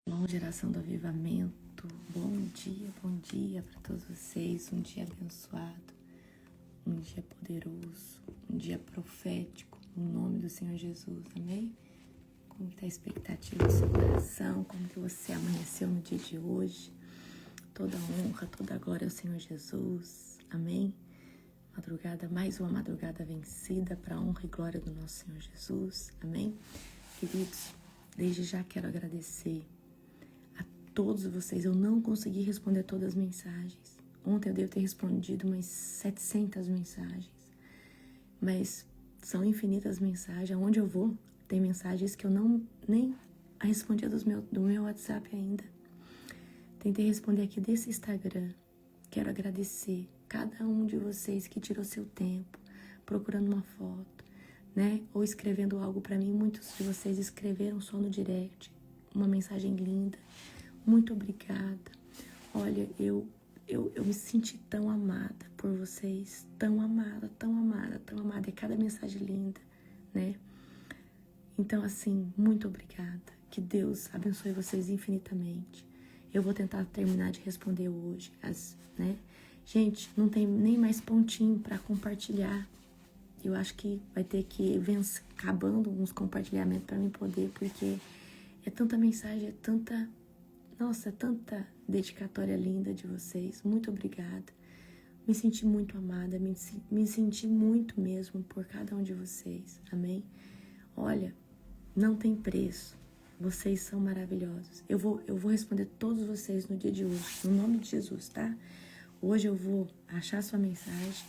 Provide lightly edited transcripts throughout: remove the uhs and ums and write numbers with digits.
Bom, geração do avivamento, bom dia para todos vocês, um dia abençoado, um dia poderoso, um dia profético, no nome do Senhor Jesus, amém? Como está a expectativa do seu coração, como que você amanheceu no dia de hoje? Toda honra, toda glória ao Senhor Jesus, amém? Madrugada, mais uma madrugada vencida para a honra e glória do nosso Senhor Jesus, amém? Queridos, desde já quero agradecer todos vocês. Eu não consegui responder todas as mensagens. Ontem eu devo ter respondido umas 700 mensagens. Mas são infinitas mensagens. Aonde eu vou, tem mensagens que eu nem respondi do meu WhatsApp ainda. Tentei responder aqui desse Instagram. Quero agradecer cada um de vocês que tirou seu tempo procurando uma foto, né? Ou escrevendo algo para mim. Muitos de vocês escreveram só no direct. Uma mensagem linda. Muito obrigada. Olha, eu me senti tão amada por vocês. Tão amada, tão amada, tão amada. É cada mensagem linda, né? Então, assim, muito obrigada. Que Deus abençoe vocês infinitamente. Eu vou tentar terminar de responder hoje, né? Gente, não tem nem mais pontinho para compartilhar. Eu acho que vai ter que ir acabando uns compartilhamentos para mim poder, porque é tanta mensagem, é tanta... Nossa, tanta dedicatória linda de vocês. Muito obrigada. Me senti muito amada. Me senti muito mesmo por cada um de vocês. Amém? Olha, não tem preço. Vocês são maravilhosos. Eu vou responder todos vocês no dia de hoje. No nome de Jesus, tá? Hoje eu vou achar sua mensagem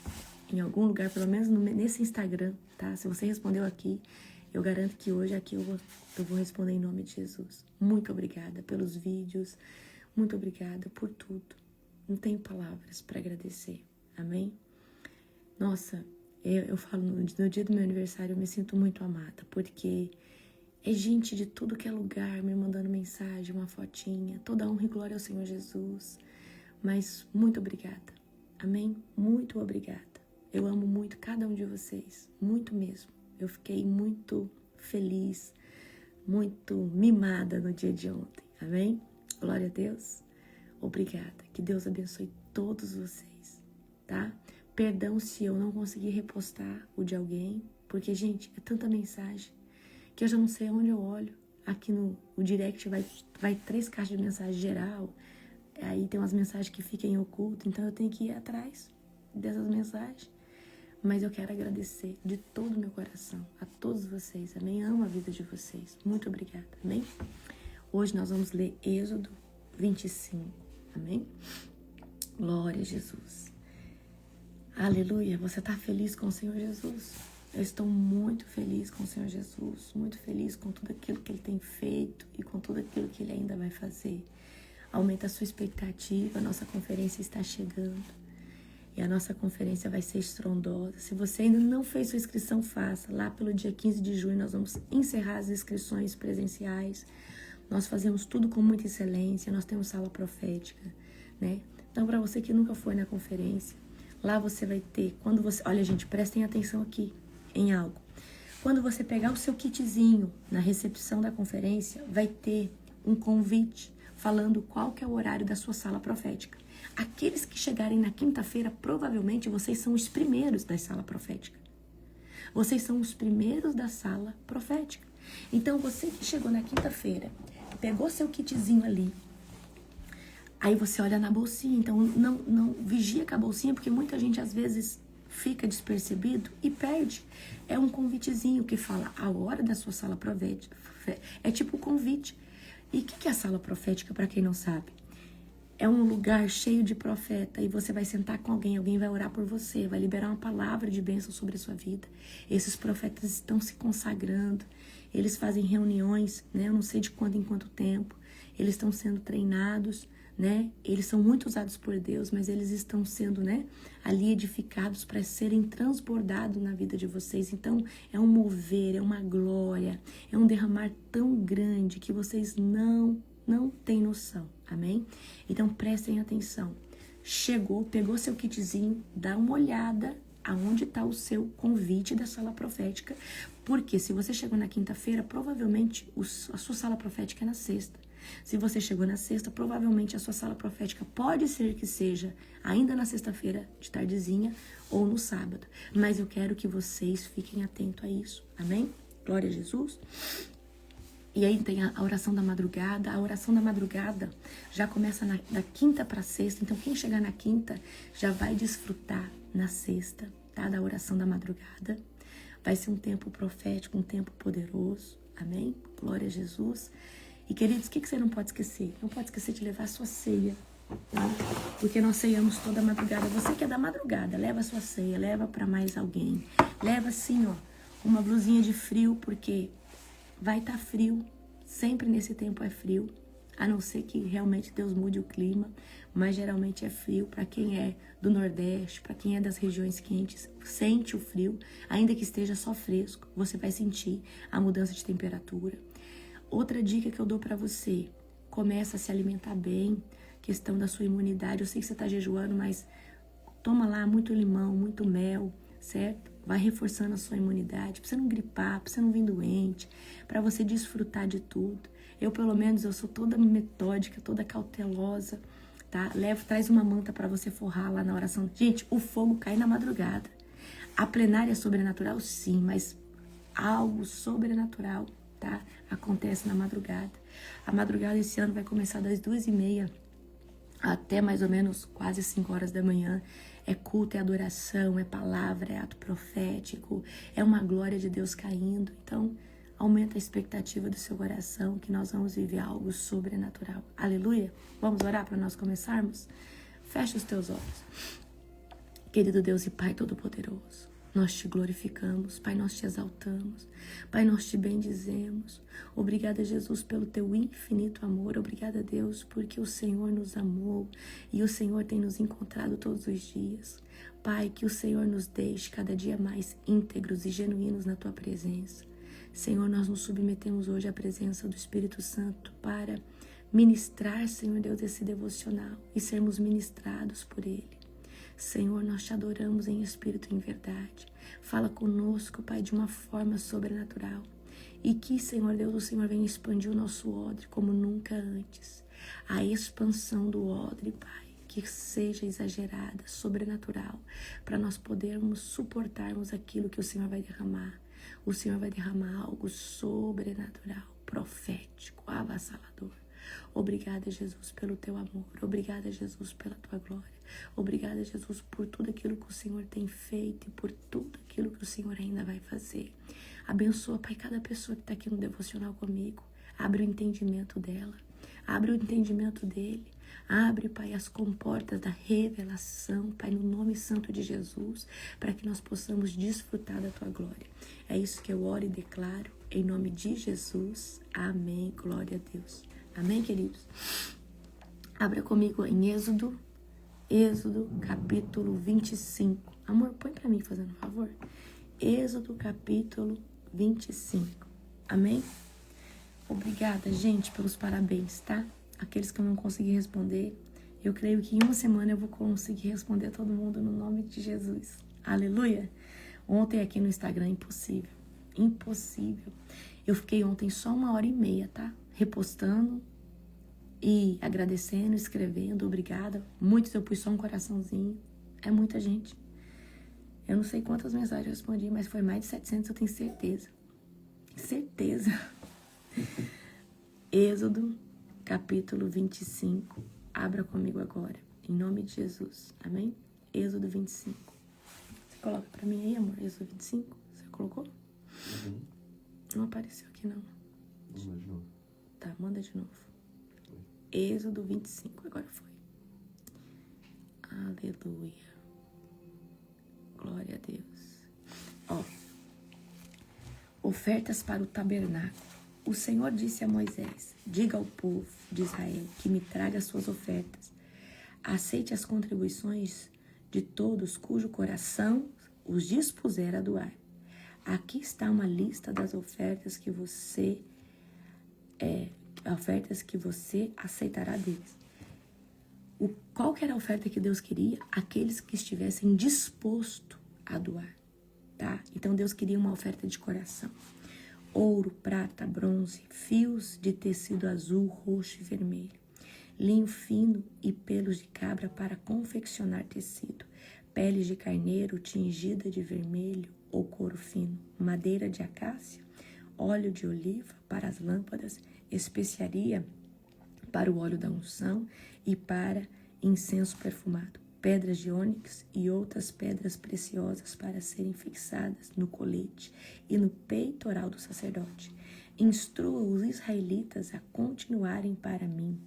em algum lugar, pelo menos nesse Instagram, tá? Se você respondeu aqui, eu garanto que hoje aqui eu vou responder em nome de Jesus. Muito obrigada pelos vídeos. Muito obrigada por tudo. Não tenho palavras para agradecer. Amém? Nossa, eu falo no dia do meu aniversário eu me sinto muito amada. Porque é gente de tudo que é lugar me mandando mensagem, uma fotinha. Toda honra e glória ao Senhor Jesus. Mas muito obrigada. Amém? Muito obrigada. Eu amo muito cada um de vocês. Muito mesmo. Eu fiquei muito feliz, muito mimada no dia de ontem, amém? Glória a Deus. Obrigada. Que Deus abençoe todos vocês, tá? Perdão se eu não consegui repostar o de alguém, porque, gente, é tanta mensagem que eu já não sei onde eu olho. Aqui no direct vai 3 caixas de mensagem geral, aí tem umas mensagens que ficam em oculto, então eu tenho que ir atrás dessas mensagens. Mas eu quero agradecer de todo o meu coração a todos vocês, amém? Amo a vida de vocês. Muito obrigada, amém? Hoje nós vamos ler Êxodo 25, amém? Glória a Jesus. Aleluia. Você está feliz com o Senhor Jesus? Eu estou muito feliz com o Senhor Jesus, muito feliz com tudo aquilo que Ele tem feito e com tudo aquilo que Ele ainda vai fazer. Aumenta a sua expectativa, a nossa conferência está chegando. E a nossa conferência vai ser estrondosa. Se você ainda não fez sua inscrição, faça. Lá pelo dia 15 de junho nós vamos encerrar as inscrições presenciais. Nós fazemos tudo com muita excelência. Nós temos sala profética, né? Então, para você que nunca foi na conferência, lá você vai ter... Olha, gente, prestem atenção aqui em algo. Quando você pegar o seu kitzinho na recepção da conferência, vai ter um convite falando qual que é o horário da sua sala profética. Aqueles que chegarem na quinta-feira, provavelmente vocês são os primeiros da sala profética. Vocês são os primeiros da sala profética. Então, você que chegou na quinta-feira, pegou seu kitzinho ali, aí você olha na bolsinha. Então, não vigia com a bolsinha, porque muita gente às vezes fica despercebido e perde. É um convitezinho que fala a hora da sua sala profética. É tipo um convite. E o que é a sala profética, para quem não sabe? É um lugar cheio de profeta e você vai sentar com alguém vai orar por você, vai liberar uma palavra de bênção sobre a sua vida. Esses profetas estão se consagrando, eles fazem reuniões, né? Eu não sei de quanto em quanto tempo, eles estão sendo treinados, né? Eles são muito usados por Deus, mas eles estão sendo, né, ali edificados para serem transbordados na vida de vocês. Então, é um mover, é uma glória, é um derramar tão grande que vocês não têm noção, amém? Então, prestem atenção. Chegou, pegou seu kitzinho, dá uma olhada aonde está o seu convite da sala profética, porque se você chegou na quinta-feira, provavelmente a sua sala profética é na sexta. Se você chegou na sexta, provavelmente a sua sala profética pode ser que seja ainda na sexta-feira de tardezinha ou no sábado. Mas eu quero que vocês fiquem atentos a isso. Amém? Glória a Jesus. E aí tem a oração da madrugada. A oração da madrugada já começa da quinta para sexta. Então quem chegar na quinta já vai desfrutar na sexta, tá? Da oração da madrugada. Vai ser um tempo profético, um tempo poderoso. Amém? Glória a Jesus. E queridos, o que você não pode esquecer? Não pode esquecer de levar a sua ceia, tá? Porque nós ceiamos toda a madrugada. Você que é da madrugada, leva a sua ceia, leva para mais alguém. Leva assim, ó, uma blusinha de frio, porque vai estar frio. Sempre nesse tempo é frio. A não ser que realmente Deus mude o clima. Mas geralmente é frio. Para quem é do Nordeste, para quem é das regiões quentes, sente o frio. Ainda que esteja só fresco, você vai sentir a mudança de temperatura. Outra dica que eu dou para você: começa a se alimentar bem. Questão da sua imunidade. Eu sei que você está jejuando, mas toma lá muito limão, muito mel, certo? Vai reforçando a sua imunidade, pra você não gripar, pra você não vir doente, pra você desfrutar de tudo. Eu, pelo menos, eu sou toda metódica, toda cautelosa, tá? Traz uma manta pra você forrar lá na oração. Gente, o fogo cai na madrugada. A plenária é sobrenatural, sim, mas algo sobrenatural, tá? Acontece na madrugada. A madrugada esse ano vai começar das 2h30 até mais ou menos quase 5 horas da manhã. É culto, é adoração, é palavra, é ato profético, é uma glória de Deus caindo. Então, aumenta a expectativa do seu coração que nós vamos viver algo sobrenatural. Aleluia? Vamos orar para nós começarmos? Fecha os teus olhos. Querido Deus e Pai Todo-Poderoso, nós te glorificamos, Pai, nós te exaltamos, Pai, nós te bendizemos. Obrigada, Jesus, pelo teu infinito amor. Obrigada, Deus, porque o Senhor nos amou e o Senhor tem nos encontrado todos os dias. Pai, que o Senhor nos deixe cada dia mais íntegros e genuínos na tua presença. Senhor, nós nos submetemos hoje à presença do Espírito Santo para ministrar, Senhor Deus, esse devocional e sermos ministrados por ele. Senhor, nós te adoramos em espírito e em verdade. Fala conosco, Pai, de uma forma sobrenatural. E que, Senhor Deus, o Senhor venha expandir o nosso odre como nunca antes. A expansão do odre, Pai, que seja exagerada, sobrenatural, para nós podermos suportarmos aquilo que o Senhor vai derramar. O Senhor vai derramar algo sobrenatural, profético, avassalador. Obrigada, Jesus, pelo teu amor. Obrigada, Jesus, pela tua glória. Obrigada, Jesus, por tudo aquilo que o Senhor tem feito e por tudo aquilo que o Senhor ainda vai fazer. Abençoa, Pai, cada pessoa que está aqui no devocional comigo. Abre o entendimento dela. Abre o entendimento dele. Abre, Pai, as comportas da revelação, Pai, no nome santo de Jesus, para que nós possamos desfrutar da tua glória. É isso que eu oro e declaro, em nome de Jesus. Amém. Glória a Deus. Amém, queridos? Abra comigo em Êxodo capítulo 25. Amor, põe para mim, fazendo um favor. Êxodo capítulo 25. Amém? Obrigada, gente, pelos parabéns, tá? Aqueles que eu não consegui responder, eu creio que em uma semana eu vou conseguir responder a todo mundo no nome de Jesus. Aleluia! Ontem aqui no Instagram, impossível. Impossível. Eu fiquei ontem só 1h30, tá? Repostando e agradecendo, escrevendo, obrigada. Muitos eu pus só um coraçãozinho. É muita gente. Eu não sei quantas mensagens eu respondi, mas foi mais de 700, eu tenho certeza. Certeza. Êxodo, capítulo 25. Abra comigo agora, em nome de Jesus. Amém? Êxodo 25. Você coloca pra mim aí, amor? Êxodo 25? Você colocou? Uhum. Não apareceu aqui, não. Manda de novo. Tá, manda de novo. Êxodo 25, agora foi. Aleluia. Glória a Deus. Ó. Ofertas para o tabernáculo. O Senhor disse a Moisés: diga ao povo de Israel que me traga suas ofertas. Aceite as contribuições de todos cujo coração os dispuser a doar. Aqui está uma lista das ofertas que você aceitará deles. Qual que era a oferta que Deus queria? Aqueles que estivessem dispostos a doar, tá? Então Deus queria uma oferta de coração. ouro, prata, bronze, fios de tecido azul, roxo e vermelho, linho fino e pelos de cabra para confeccionar tecido, peles de carneiro tingida de vermelho ou couro fino, madeira de acácia, óleo de oliva para as lâmpadas, especiaria para o óleo da unção e para incenso perfumado, pedras de ônix e outras pedras preciosas para serem fixadas no colete e no peitoral do sacerdote. Instrua os israelitas a continuarem para mim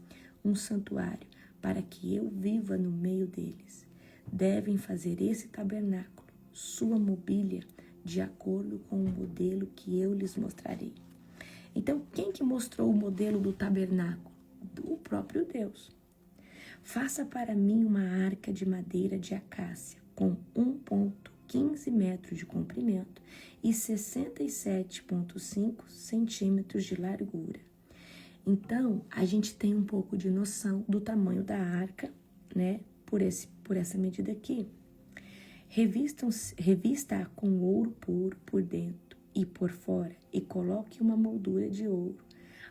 um santuário, para que eu viva no meio deles. Devem fazer esse tabernáculo, sua mobília, de acordo com o modelo que eu lhes mostrarei. Então, quem que mostrou o modelo do tabernáculo? O próprio Deus. Faça para mim uma arca de madeira de acácia com 1,15 metros de comprimento e 67,5 centímetros de largura. Então, a gente tem um pouco de noção do tamanho da arca, né? Por essa medida aqui. Revista-a com ouro puro por dentro e por fora e coloque uma moldura de ouro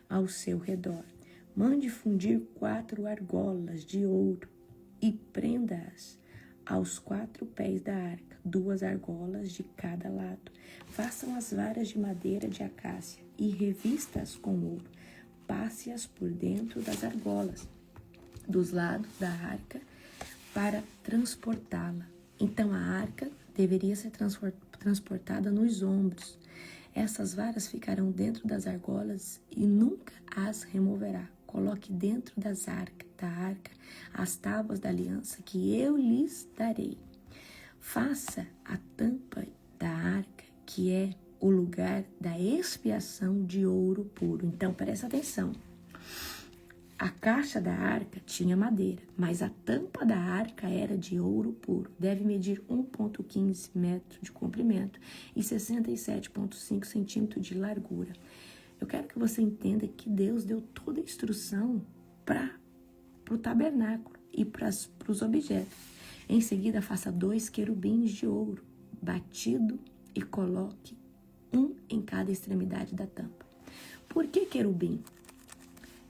ao seu redor. Mande fundir 4 argolas de ouro e prenda-as aos 4 pés da arca, 2 argolas de cada lado. Façam as varas de madeira de acácia e revista-as com ouro. Passe-as por dentro das argolas, dos lados da arca, para transportá-la. Então, a arca deveria ser transportada nos ombros. Essas varas ficarão dentro das argolas e nunca as removerá. Coloque dentro da arca as tábuas da aliança que eu lhes darei. Faça a tampa da arca, que é o lugar da expiação, de ouro puro. Então, presta atenção. A caixa da arca tinha madeira, mas a tampa da arca era de ouro puro. Deve medir 1,15 metros de comprimento e 67,5 centímetros de largura. Eu quero que você entenda que Deus deu toda a instrução para o tabernáculo e para os objetos. Em seguida, faça 2 querubins de ouro batido e coloque um em cada extremidade da tampa. Por que querubim?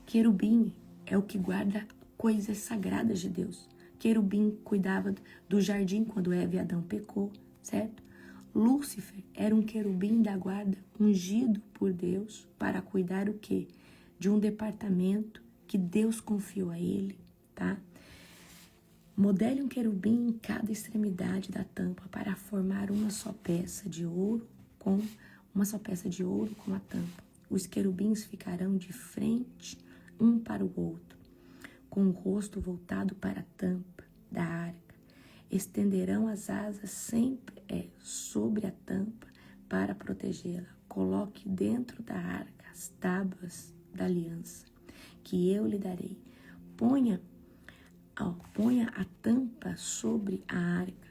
Querubim é o que guarda coisas sagradas de Deus. Querubim cuidava do jardim quando Eva e Adão pecou, certo? Lúcifer era um querubim da guarda ungido por Deus para cuidar o quê? De um departamento que Deus confiou a ele, tá? Modele um querubim em cada extremidade da tampa para formar uma só peça de ouro com a tampa. Os querubins ficarão de frente um para o outro, com o rosto voltado para a tampa da arca. Estenderão as asas sempre sobre a tampa para protegê-la. Coloque dentro da arca as tábuas da aliança que eu lhe darei. Ponha a tampa sobre a arca,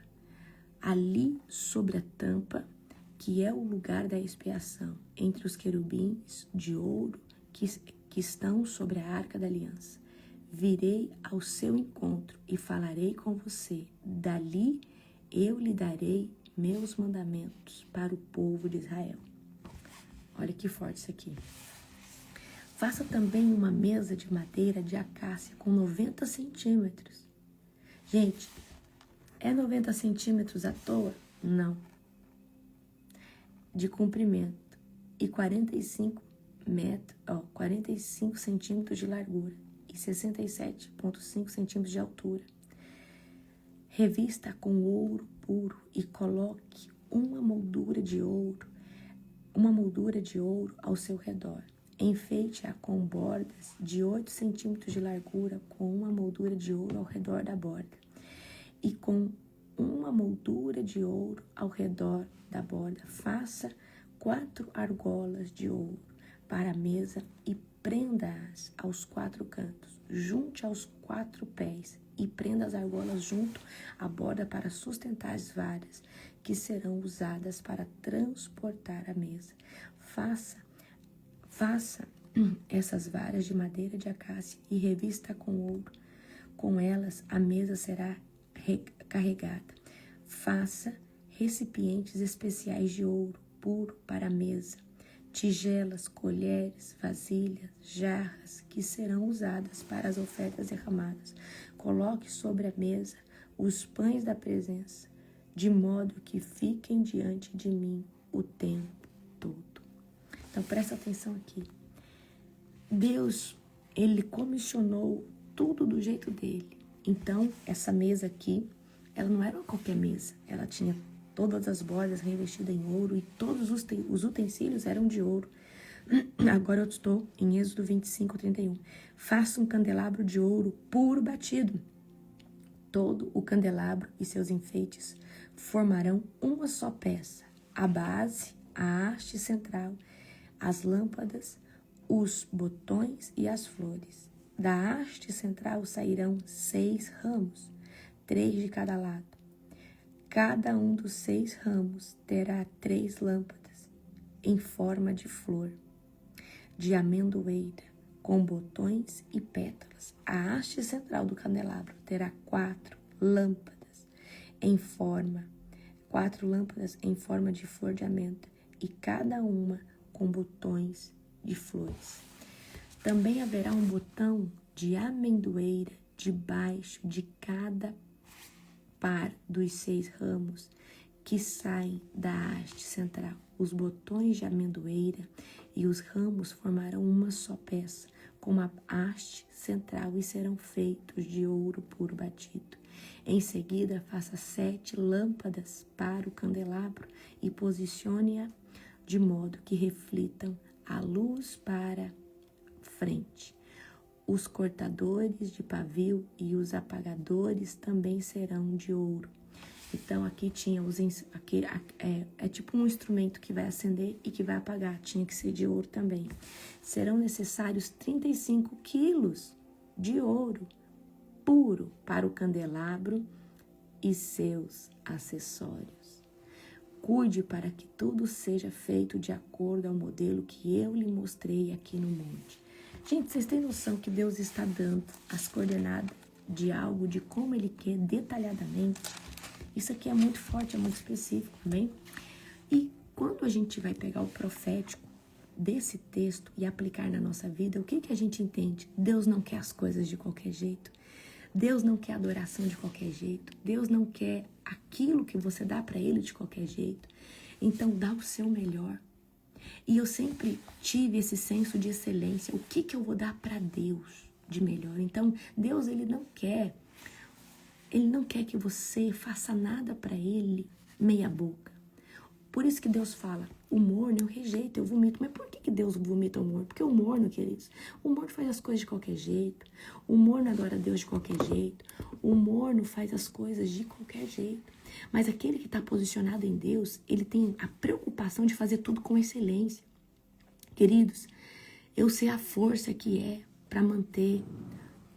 ali sobre a tampa, que é o lugar da expiação, entre os querubins de ouro que estão sobre a arca da aliança. Virei ao seu encontro e falarei com você. Dali eu lhe darei meus mandamentos para o povo de Israel. Olha que forte isso aqui. Faça também uma mesa de madeira de acácia com 90 centímetros. Gente, é 90 centímetros à toa? Não. De comprimento e 45 centímetros de largura e 67,5 centímetros de altura. Revista com ouro puro e coloque uma moldura de ouro ao seu redor. Enfeite-a com bordas de 8 centímetros de largura com uma moldura de ouro ao redor da borda e com uma moldura de ouro ao redor da borda. Faça 4 argolas de ouro para a mesa e prenda-as aos 4 cantos. Junte aos 4 pés e prenda as argolas junto à borda para sustentar as varas que serão usadas para transportar a mesa. Faça essas varas de madeira de acácia e revista com ouro. Com elas a mesa será carregada. Faça recipientes especiais de ouro puro para a mesa. tigelas, colheres, vasilhas, jarras, que serão usadas para as ofertas derramadas. Coloque sobre a mesa os pães da presença, de modo que fiquem diante de mim o tempo todo. Então, presta atenção aqui. Deus, ele comissionou tudo do jeito dele. Então, essa mesa aqui, ela não era qualquer mesa. Ela tinha todas as bordas revestidas em ouro e todos os utensílios eram de ouro. Agora eu estou em Êxodo 25:31. Faça um candelabro de ouro puro batido. Todo o candelabro e seus enfeites formarão uma só peça. A base, a haste central, as lâmpadas, os botões e as flores. Da haste central sairão 6 ramos, 3 de cada lado. Cada um dos 6 ramos terá 3 lâmpadas em forma de flor, de amendoeira, com botões e pétalas. A haste central do candelabro terá 4 lâmpadas em forma de flor de amêndoa, e cada uma com botões de flores. Também haverá um botão de amendoeira debaixo de cada par dos 6 ramos que saem da haste central. Os botões de amendoeira e os ramos formarão uma só peça, com a haste central, e serão feitos de ouro puro batido. Em seguida, faça 7 lâmpadas para o candelabro e posicione-a de modo que reflitam a luz para frente. Os cortadores de pavio e os apagadores também serão de ouro. Então, aqui tinha é tipo um instrumento que vai acender e que vai apagar. Tinha que ser de ouro também. Serão necessários 35 quilos de ouro puro para o candelabro e seus acessórios. Cuide para que tudo seja feito de acordo ao modelo que eu lhe mostrei aqui no monte. Gente, vocês têm noção que Deus está dando as coordenadas de algo, de como Ele quer detalhadamente? Isso aqui é muito forte, é muito específico, bem? E quando a gente vai pegar o profético desse texto e aplicar na nossa vida, o que a gente entende? Deus não quer as coisas de qualquer jeito. Deus não quer adoração de qualquer jeito. Deus não quer aquilo que você dá para Ele de qualquer jeito. Então, dá o seu melhor. E eu sempre tive esse senso de excelência. O que eu vou dar para Deus de melhor? Então, Deus, Ele não quer que você faça nada para Ele meia boca. Por isso que Deus fala, o morno eu rejeito, eu vomito. Mas por que Deus vomita o morno? Porque o morno, queridos, o morno faz as coisas de qualquer jeito. O morno adora a Deus de qualquer jeito. O morno faz as coisas de qualquer jeito. Mas aquele que está posicionado em Deus, ele tem a preocupação de fazer tudo com excelência. Queridos, eu sei a força que é para manter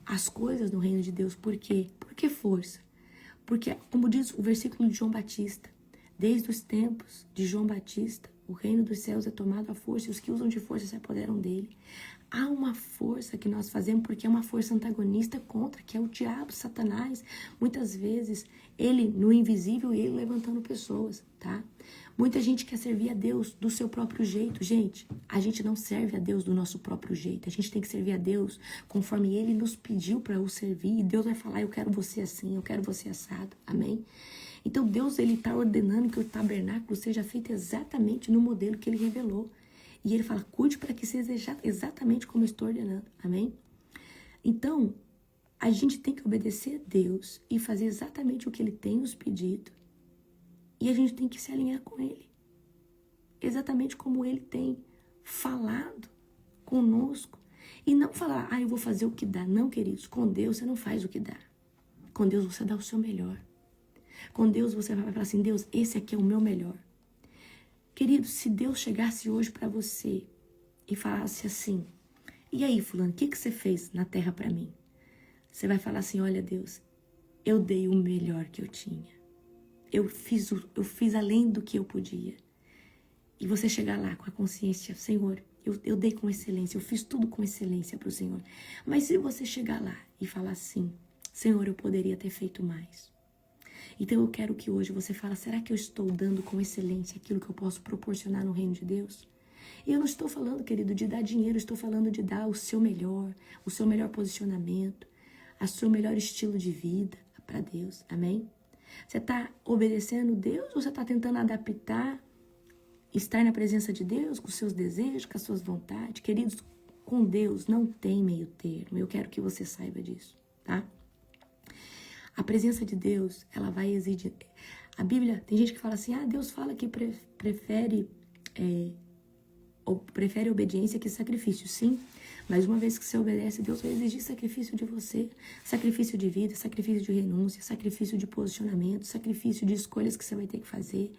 as coisas no reino de Deus. Por quê? Por que força? Porque, como diz o versículo de João Batista, desde os tempos de João Batista, o reino dos céus é tomado à força e os que usam de força se apoderam dele. Há uma força que nós fazemos porque é uma força antagonista contra, que é o diabo, Satanás. Muitas vezes, ele no invisível e ele levantando pessoas, tá? Muita gente quer servir a Deus do seu próprio jeito. Gente, a gente não serve a Deus do nosso próprio jeito. A gente tem que servir a Deus conforme Ele nos pediu para o servir. E Deus vai falar, eu quero você assim, eu quero você assado. Amém? Então Deus, Ele está ordenando que o tabernáculo seja feito exatamente no modelo que Ele revelou. E Ele fala, cuide para que seja exatamente como eu estou ordenando. Amém? Então, a gente tem que obedecer a Deus e fazer exatamente o que Ele tem nos pedido. E a gente tem que se alinhar com Ele. Exatamente como Ele tem falado conosco. E não falar, eu vou fazer o que dá. Não, queridos, com Deus você não faz o que dá. Com Deus você dá o seu melhor. Com Deus você vai falar assim, Deus, esse aqui é o meu melhor. Queridos, se Deus chegasse hoje para você e falasse assim, e aí, fulano, o que você fez na terra para mim? Você vai falar assim, olha, Deus, eu dei o melhor que eu tinha. Eu fiz além do que eu podia. E você chegar lá com a consciência, Senhor, eu dei com excelência, eu fiz tudo com excelência para o Senhor. Mas se você chegar lá e falar assim, Senhor, eu poderia ter feito mais. Então eu quero que hoje você fale, será que eu estou dando com excelência aquilo que eu posso proporcionar no reino de Deus? E eu não estou falando, querido, de dar dinheiro, estou falando de dar o seu melhor posicionamento, o seu melhor estilo de vida para Deus, amém? Você está obedecendo Deus ou você está tentando adaptar, estar na presença de Deus com os seus desejos, com as suas vontades? Queridos, com Deus não tem meio termo, eu quero que você saiba disso, tá? A presença de Deus, ela vai exigir... A Bíblia, tem gente que fala assim, Deus fala que prefere obediência que sacrifício. Sim, mas uma vez que você obedece, Deus vai exigir sacrifício de você. Sacrifício de vida, sacrifício de renúncia, sacrifício de posicionamento, sacrifício de escolhas que você vai ter que fazer.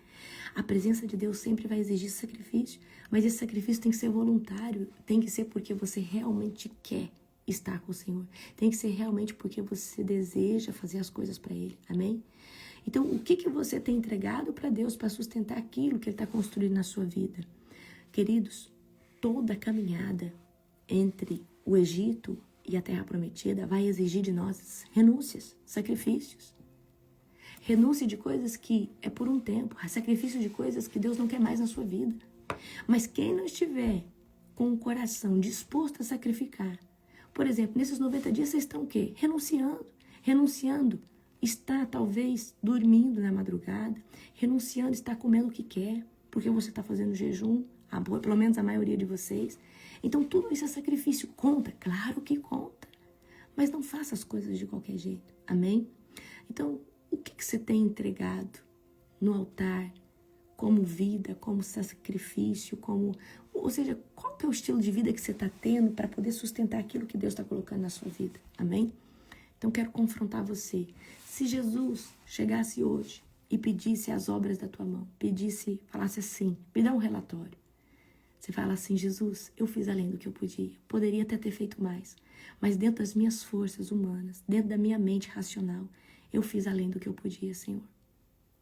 A presença de Deus sempre vai exigir sacrifício, mas esse sacrifício tem que ser voluntário, tem que ser porque você realmente quer estar com o Senhor. Tem que ser realmente porque você deseja fazer as coisas para Ele. Amém? Então, o que você tem entregado para Deus para sustentar aquilo que Ele está construindo na sua vida? Queridos, toda caminhada entre o Egito e a Terra Prometida vai exigir de nós renúncias, sacrifícios. Renúncia de coisas que é por um tempo, sacrifício de coisas que Deus não quer mais na sua vida. Mas quem não estiver com o coração disposto a sacrificar, por exemplo, nesses 90 dias vocês estão o quê? Renunciando. Está talvez dormindo na madrugada, renunciando, está comendo o que quer, porque você está fazendo jejum, pelo menos a maioria de vocês. Então tudo isso é sacrifício. Conta? Claro que conta. Mas não faça as coisas de qualquer jeito. Amém? Então, o que você tem entregado no altar como vida, como sacrifício, ou seja, qual que é o estilo de vida que você está tendo para poder sustentar aquilo que Deus está colocando na sua vida? Amém? Então, quero confrontar você. Se Jesus chegasse hoje e pedisse as obras da tua mão, falasse assim, me dá um relatório. Você fala assim, Jesus, eu fiz além do que eu podia. Poderia até ter feito mais. Mas dentro das minhas forças humanas, dentro da minha mente racional, eu fiz além do que eu podia, Senhor.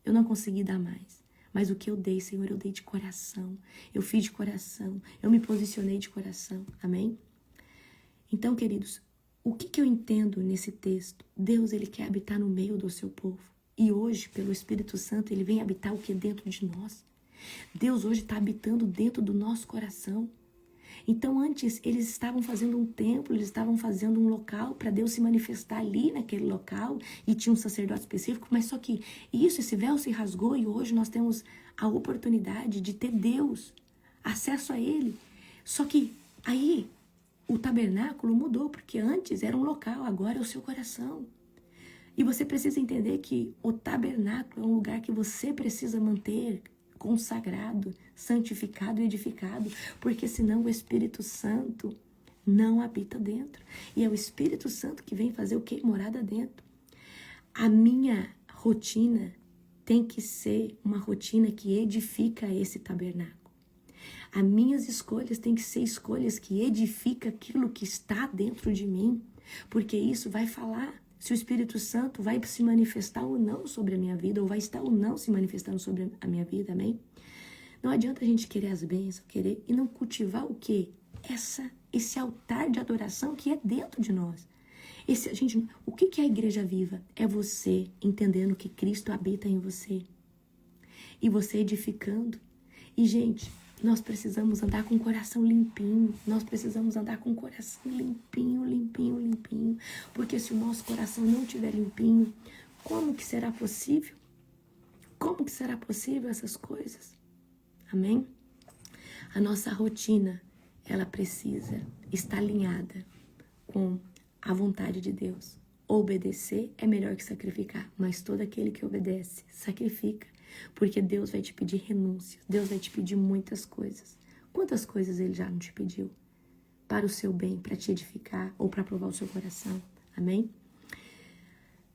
Eu não consegui dar mais. Mas o que eu dei, Senhor, eu dei de coração. Eu fiz de coração. Eu me posicionei de coração. Amém? Então, queridos, o que eu entendo nesse texto? Deus, Ele quer habitar no meio do seu povo. E hoje, pelo Espírito Santo, Ele vem habitar o que é dentro de nós. Deus hoje está habitando dentro do nosso coração. Então, antes, eles estavam fazendo um templo, eles estavam fazendo um local para Deus se manifestar ali naquele local, e tinha um sacerdote específico, mas só que esse véu se rasgou e hoje nós temos a oportunidade de ter Deus, acesso a Ele. Só que aí o tabernáculo mudou, porque antes era um local, agora é o seu coração. E você precisa entender que o tabernáculo é um lugar que você precisa manter consagrado, santificado e edificado, porque senão o Espírito Santo não habita dentro. E é o Espírito Santo que vem fazer o quê? Morada dentro. A minha rotina tem que ser uma rotina que edifica esse tabernáculo. As minhas escolhas têm que ser escolhas que edificam aquilo que está dentro de mim, porque isso vai falar se o Espírito Santo vai se manifestar ou não sobre a minha vida, ou vai estar ou não se manifestando sobre a minha vida, amém? Não adianta a gente querer as bênçãos, querer e não cultivar o quê? Esse altar de adoração que é dentro de nós. O que é a igreja viva? É você entendendo que Cristo habita em você. E você edificando. E, gente, nós precisamos andar com o coração limpinho. Nós precisamos andar com o coração limpinho, limpinho, limpinho. Porque se o nosso coração não estiver limpinho, como que será possível? Como que será possível essas coisas? Amém? A nossa rotina, ela precisa estar alinhada com a vontade de Deus. Obedecer é melhor que sacrificar, mas todo aquele que obedece, sacrifica. Porque Deus vai te pedir renúncia, Deus vai te pedir muitas coisas. Quantas coisas Ele já não te pediu? Para o seu bem, para te edificar ou para provar o seu coração. Amém?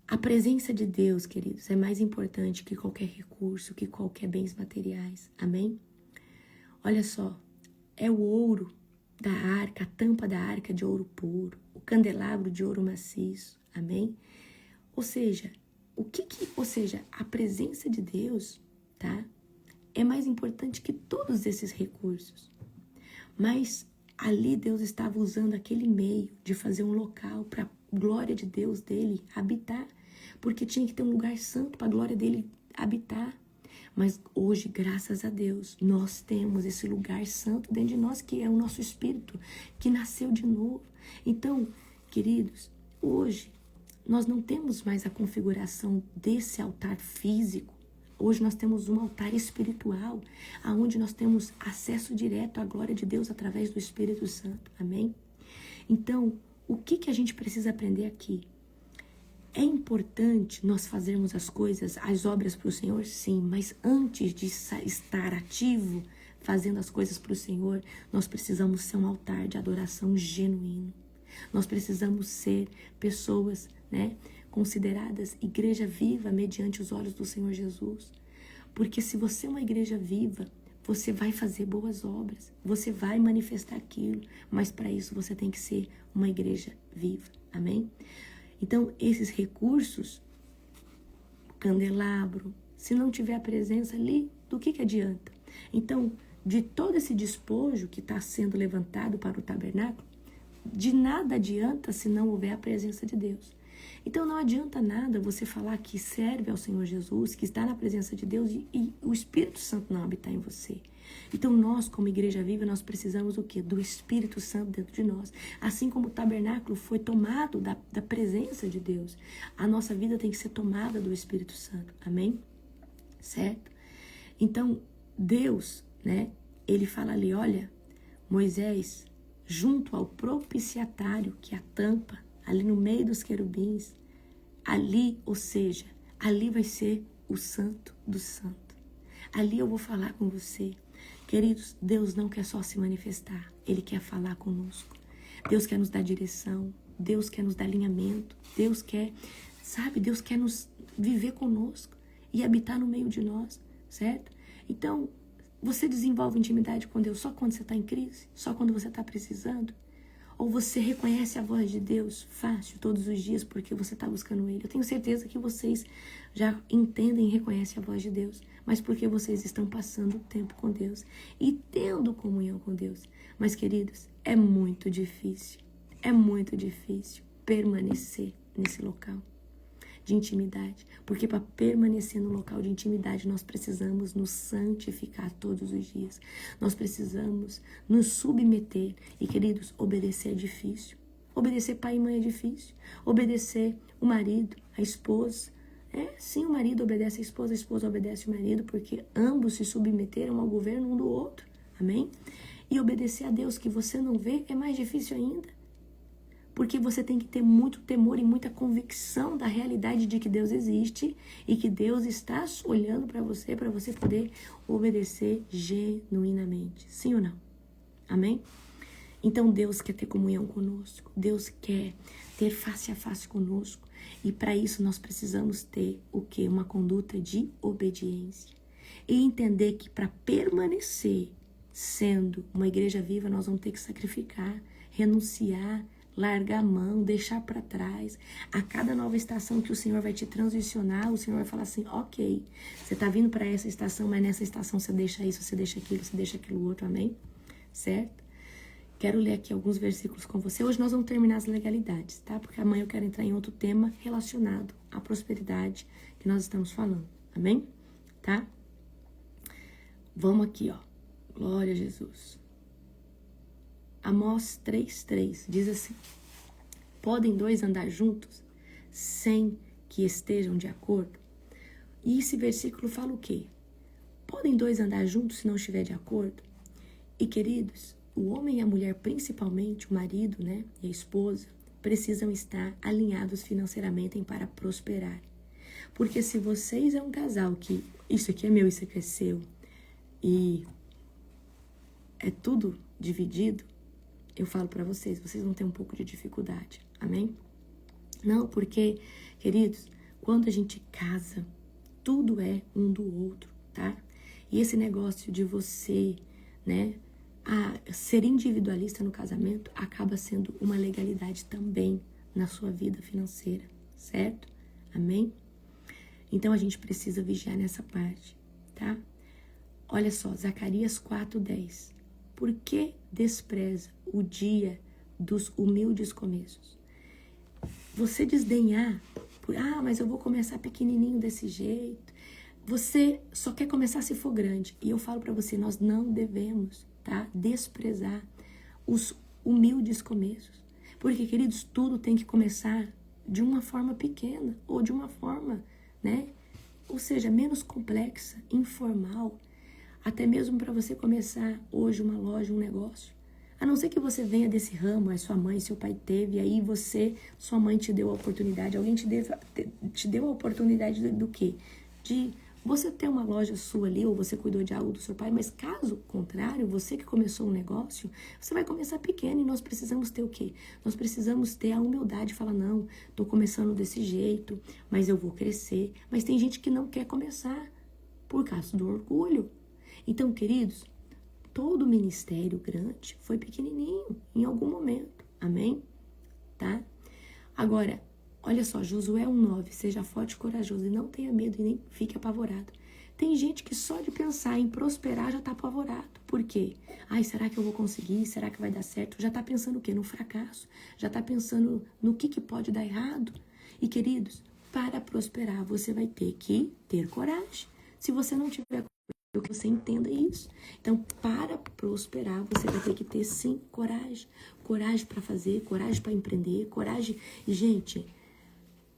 A presença de Deus, queridos, é mais importante que qualquer recurso, que qualquer bens materiais. Amém? Olha só, é o ouro da arca, a tampa da arca de ouro puro, o candelabro de ouro maciço. Amém? Ou seja, a presença de Deus, tá? É mais importante que todos esses recursos. Mas ali Deus estava usando aquele meio de fazer um local para a glória de Deus dele habitar, porque tinha que ter um lugar santo para a glória dele habitar. Mas hoje, graças a Deus, nós temos esse lugar santo dentro de nós, que é o nosso espírito, que nasceu de novo. Então, queridos, hoje nós não temos mais a configuração desse altar físico. Hoje nós temos um altar espiritual, onde nós temos acesso direto à glória de Deus através do Espírito Santo. Amém? Então, o que a gente precisa aprender aqui? É importante nós fazermos as coisas, as obras para o Senhor, sim, mas antes de estar ativo, fazendo as coisas para o Senhor, nós precisamos ser um altar de adoração genuíno. Nós precisamos ser pessoas, consideradas igreja viva mediante os olhos do Senhor Jesus. Porque se você é uma igreja viva, você vai fazer boas obras, você vai manifestar aquilo, mas para isso você tem que ser uma igreja viva. Amém? Então, esses recursos, candelabro, se não tiver a presença ali, do que adianta? Então, de todo esse despojo que está sendo levantado para o tabernáculo, de nada adianta se não houver a presença de Deus. Então não adianta nada você falar que serve ao Senhor Jesus, que está na presença de Deus e o Espírito Santo não habitar em você. Então nós, como igreja viva, nós precisamos o quê? Do Espírito Santo dentro de nós. Assim como o tabernáculo foi tomado da presença de Deus, a nossa vida tem que ser tomada do Espírito Santo. Amém? Certo? Então Deus, ele fala ali, olha, Moisés, junto ao propiciatário, que é a tampa, ali no meio dos querubins, ali, ou seja, ali vai ser o santo do santo. Ali eu vou falar com você. Queridos, Deus não quer só se manifestar, Ele quer falar conosco. Deus quer nos dar direção, Deus quer nos dar alinhamento, Deus quer nos viver conosco e habitar no meio de nós, certo? Então, você desenvolve intimidade com Deus só quando você está em crise? Só quando você está precisando? Ou você reconhece a voz de Deus fácil todos os dias porque você está buscando Ele? Eu tenho certeza que vocês já entendem e reconhecem a voz de Deus, mas porque vocês estão passando tempo com Deus e tendo comunhão com Deus. Mas, queridos, é muito difícil permanecer nesse local de intimidade, porque para permanecer no local de intimidade nós precisamos nos santificar todos os dias, nós precisamos nos submeter. E, queridos, obedecer é difícil, obedecer pai e mãe é difícil, obedecer o marido, a esposa, sim, o marido obedece a esposa obedece o marido, porque ambos se submeteram ao governo um do outro. Amém? E obedecer a Deus que você não vê é mais difícil ainda, porque você tem que ter muito temor e muita convicção da realidade de que Deus existe e que Deus está olhando para você poder obedecer genuinamente. Sim ou não? Amém? Então Deus quer ter comunhão conosco, Deus quer ter face a face conosco, e para isso nós precisamos ter o quê? Uma conduta de obediência. E entender que para permanecer sendo uma igreja viva, nós vamos ter que sacrificar, renunciar, largar a mão, deixar para trás. A cada nova estação que o Senhor vai te transicionar, o Senhor vai falar assim, ok, você está vindo para essa estação, mas nessa estação você deixa isso, você deixa aquilo outro, amém? Certo? Quero ler aqui alguns versículos com você. Hoje nós vamos terminar as legalidades, tá? Porque amanhã eu quero entrar em outro tema relacionado à prosperidade que nós estamos falando, amém? Tá? Vamos aqui, ó. Glória a Jesus. Amós 3:3 diz assim: podem dois andar juntos sem que estejam de acordo? E esse versículo fala o quê? Podem dois andar juntos se não estiver de acordo? E, queridos, o homem e a mulher, principalmente o marido, e a esposa, precisam estar alinhados financeiramente para prosperar. Porque se vocês é um casal que isso aqui é meu, isso aqui é seu, e é tudo dividido, eu falo para vocês vão ter um pouco de dificuldade, amém? Não, porque, queridos, quando a gente casa, tudo é um do outro, tá? E esse negócio de você, ser individualista no casamento acaba sendo uma legalidade também na sua vida financeira, certo? Amém? Então a gente precisa vigiar nessa parte, tá? Olha só, Zacarias 4:10. Por que despreza o dia dos humildes começos? Você desdenhar, mas eu vou começar pequenininho desse jeito. Você só quer começar se for grande. E eu falo para você, nós não devemos, tá, desprezar os humildes começos. Porque, queridos, tudo tem que começar de uma forma pequena ou de uma forma, né? Ou seja, menos complexa, informal. Até mesmo para você começar hoje uma loja, um negócio. A não ser que você venha desse ramo, a sua mãe, seu pai teve, e aí sua mãe te deu a oportunidade, alguém te deu a oportunidade do quê? De você ter uma loja sua ali, ou você cuidou de algo do seu pai, mas caso contrário, você que começou um negócio, você vai começar pequeno e nós precisamos ter o quê? Nós precisamos ter a humildade de falar, não, tô começando desse jeito, mas eu vou crescer. Mas tem gente que não quer começar por causa do orgulho. Então, queridos, todo ministério grande foi pequenininho em algum momento, amém? Tá? Agora, olha só, Josué 1:9, seja forte e corajoso e não tenha medo e nem fique apavorado. Tem gente que só de pensar em prosperar já tá apavorado. Por quê? Ai, será que eu vou conseguir? Será que vai dar certo? Já tá pensando o quê? No fracasso. Já tá pensando no que pode dar errado. E, queridos, para prosperar, você vai ter que ter coragem. Se você não tiver que você entenda isso. Então, para prosperar, você vai ter que ter, sim, coragem. Coragem para fazer, coragem para empreender, coragem... E, gente,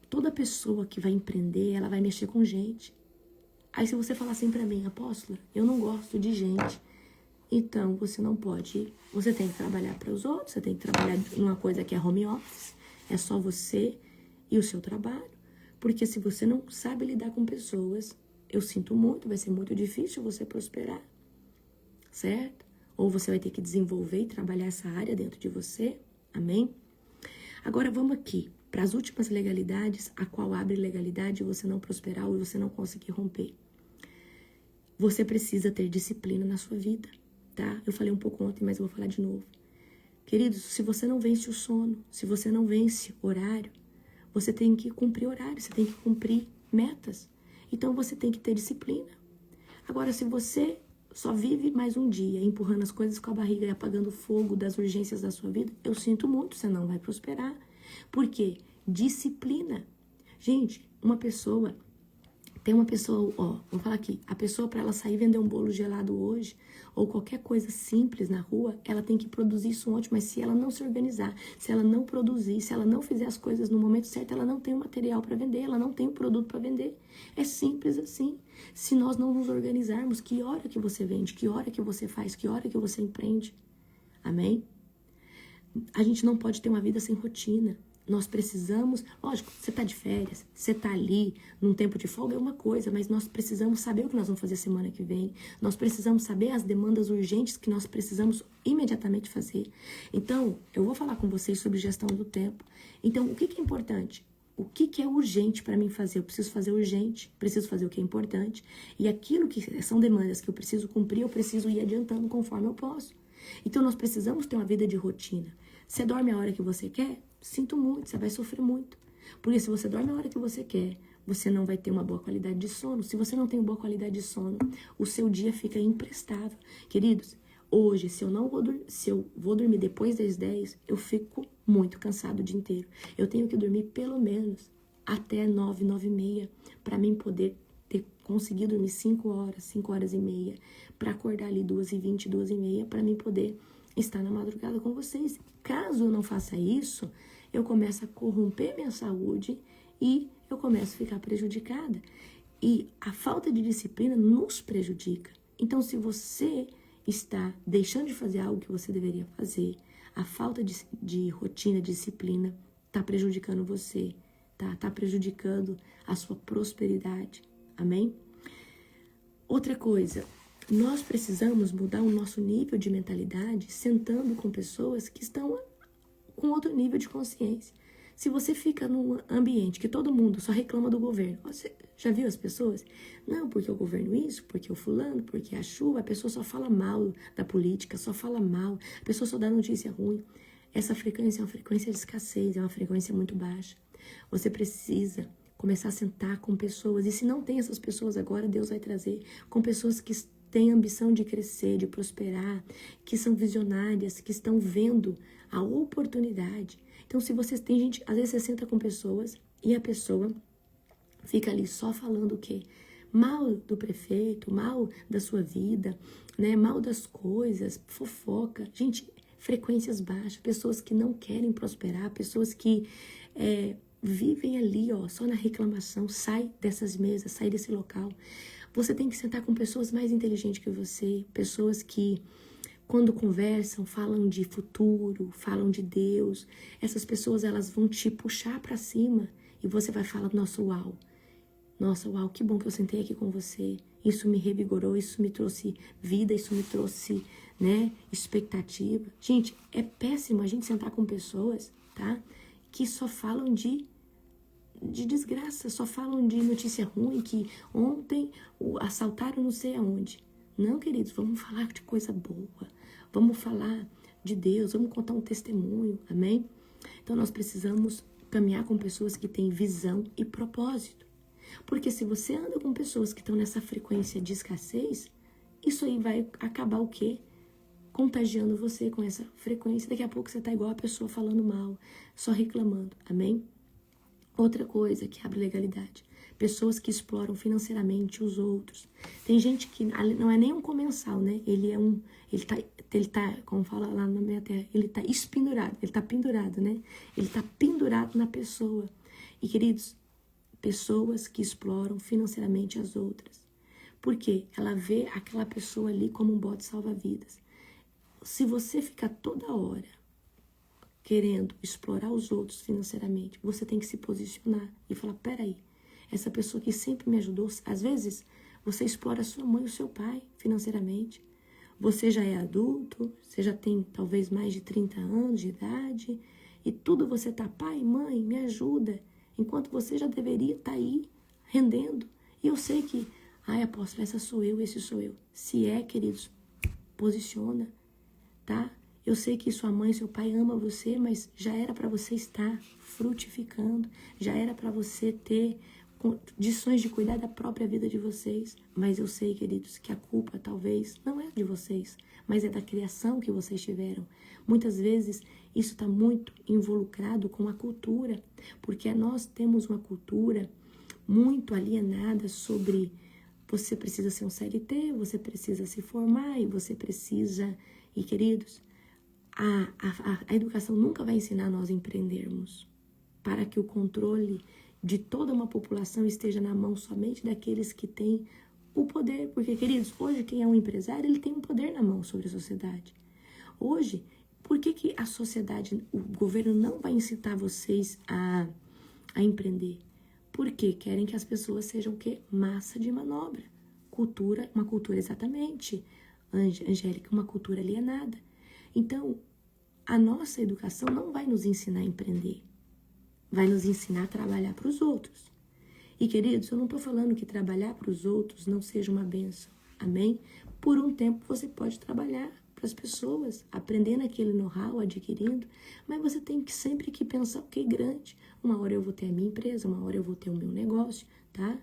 toda pessoa que vai empreender, ela vai mexer com gente. Aí, se você falar assim para mim, apóstola, eu não gosto de gente, então você não pode... Você tem que trabalhar para os outros, você tem que trabalhar numa coisa que é home office, é só você e o seu trabalho. Porque se você não sabe lidar com pessoas... Eu sinto muito, vai ser muito difícil você prosperar, certo? Ou você vai ter que desenvolver e trabalhar essa área dentro de você, amém? Agora vamos aqui, para as últimas legalidades, a qual abre legalidade você não prosperar ou você não conseguir romper. Você precisa ter disciplina na sua vida, tá? Eu falei um pouco ontem, mas eu vou falar de novo. Queridos, se você não vence o sono, se você não vence horário, você tem que cumprir horário, você tem que cumprir metas. Então, você tem que ter disciplina. Agora, se você só vive mais um dia empurrando as coisas com a barriga e apagando o fogo das urgências da sua vida, eu sinto muito, você não vai prosperar. Por quê? Disciplina. Gente, tem uma pessoa, ó, vou falar aqui, a pessoa para ela sair vender um bolo gelado hoje, ou qualquer coisa simples na rua, ela tem que produzir isso ontem, mas se ela não se organizar, se ela não produzir, se ela não fizer as coisas no momento certo, ela não tem o material para vender, ela não tem o produto para vender. É simples assim. Se nós não nos organizarmos, que hora que você vende, que hora que você faz, que hora que você empreende? Amém? A gente não pode ter uma vida sem rotina. Nós precisamos, lógico, você tá de férias, você tá ali num tempo de folga é uma coisa, mas nós precisamos saber o que nós vamos fazer semana que vem. Nós precisamos saber as demandas urgentes que nós precisamos imediatamente fazer. Então, eu vou falar com vocês sobre gestão do tempo. Então, o que é importante? O que é urgente para mim fazer? Eu preciso fazer urgente, preciso fazer o que é importante. E aquilo que são demandas que eu preciso cumprir, eu preciso ir adiantando conforme eu posso. Então, nós precisamos ter uma vida de rotina. Você dorme a hora que você quer? Sinto muito, você vai sofrer muito. Porque se você dorme a hora que você quer, você não vai ter uma boa qualidade de sono. Se você não tem boa qualidade de sono, o seu dia fica imprestável. Queridos, hoje, se eu vou dormir depois das 10, eu fico muito cansado o dia inteiro. Eu tenho que dormir pelo menos até 9, 9:30, para mim poder conseguir dormir 5 horas, 5 horas e meia, para acordar ali 2:20, 2:30, para mim poder estar na madrugada com vocês. Caso eu não faça isso, eu começo a corromper minha saúde e eu começo a ficar prejudicada. E a falta de disciplina nos prejudica. Então, se você está deixando de fazer algo que você deveria fazer, a falta de rotina, de disciplina, está prejudicando você, tá? Está prejudicando a sua prosperidade. Amém? Outra coisa, nós precisamos mudar o nosso nível de mentalidade sentando com pessoas que estão com outro nível de consciência. Se você fica num ambiente que todo mundo só reclama do governo, você já viu as pessoas? Não, porque o governo isso, porque o fulano, porque a chuva, a pessoa só fala mal da política, só fala mal, a pessoa só dá notícia ruim. Essa frequência é uma frequência de escassez, é uma frequência muito baixa. Você precisa começar a sentar com pessoas, e se não tem essas pessoas agora, Deus vai trazer, com pessoas que têm ambição de crescer, de prosperar, que são visionárias, que estão vendo a oportunidade. Então, se você tem gente, às vezes você senta com pessoas e a pessoa fica ali só falando o quê? mal do prefeito, mal da sua vida, né? Mal das coisas, fofoca. Gente, frequências baixas, pessoas que não querem prosperar, pessoas que vivem ali, ó, só na reclamação. Sai dessas mesas, sai desse local. Você tem que sentar com pessoas mais inteligentes que você, pessoas que, quando conversam, falam de futuro, falam de Deus. Essas pessoas, elas vão te puxar para cima e você vai falar, nossa, uau, que bom que eu sentei aqui com você. Isso me revigorou, isso me trouxe vida, isso me trouxe, né, expectativa. Gente, é péssimo a gente sentar com pessoas, tá, que só falam de desgraça, só falam de notícia ruim, que ontem assaltaram não sei aonde. Não, queridos, vamos falar de coisa boa, vamos falar de Deus, vamos contar um testemunho, amém? Então nós precisamos caminhar com pessoas que têm visão e propósito. Porque se você anda com pessoas que estão nessa frequência de escassez, isso aí vai acabar o quê? Contagiando você com essa frequência. Daqui a pouco você tá igual a pessoa falando mal, só reclamando, amém? Outra coisa que abre legalidade. Pessoas que exploram financeiramente os outros. Tem gente que não é nem um comensal, né? Ele tá, como fala lá na minha terra, ele tá espendurado, ele tá pendurado, né? Ele tá pendurado na pessoa. E, queridos, pessoas que exploram financeiramente as outras. Por quê? Ela vê aquela pessoa ali como um bote salva-vidas. Se você ficar toda hora querendo explorar os outros financeiramente, você tem que se posicionar e falar, peraí, essa pessoa que sempre me ajudou, às vezes você explora a sua mãe ou seu pai financeiramente. Você já é adulto, você já tem talvez mais de 30 anos de idade, e tudo você tá, pai, mãe, me ajuda, enquanto você já deveria estar aí rendendo. E eu sei que, ai, apóstolo, essa sou eu, esse sou eu. Se é, queridos, posiciona, tá? Eu sei que sua mãe, seu pai ama você, mas já era para você estar frutificando, já era para você ter condições de cuidar da própria vida de vocês. Mas eu sei, queridos, que a culpa talvez não é de vocês, mas é da criação que vocês tiveram. Muitas vezes isso está muito involucrado com a cultura, porque nós temos uma cultura muito alienada sobre você precisa ser um CLT, você precisa se formar e você precisa... E, queridos, a educação nunca vai ensinar nós a empreendermos, para que o controle de toda uma população esteja na mão somente daqueles que têm o poder. Porque, queridos, hoje quem é um empresário, ele tem um poder na mão sobre a sociedade. Hoje, por que a sociedade, o governo não vai incitar vocês a empreender? Porque querem que as pessoas sejam o quê? Massa de manobra. Cultura, uma cultura exatamente, Angélica, uma cultura alienada. Então, a nossa educação não vai nos ensinar a empreender. Vai nos ensinar a trabalhar para os outros. E, queridos, eu não estou falando que trabalhar para os outros não seja uma bênção. Amém? Por um tempo você pode trabalhar para as pessoas, aprendendo aquele know-how, adquirindo, mas você tem que sempre que pensar o que é grande. Uma hora eu vou ter a minha empresa, uma hora eu vou ter o meu negócio, tá?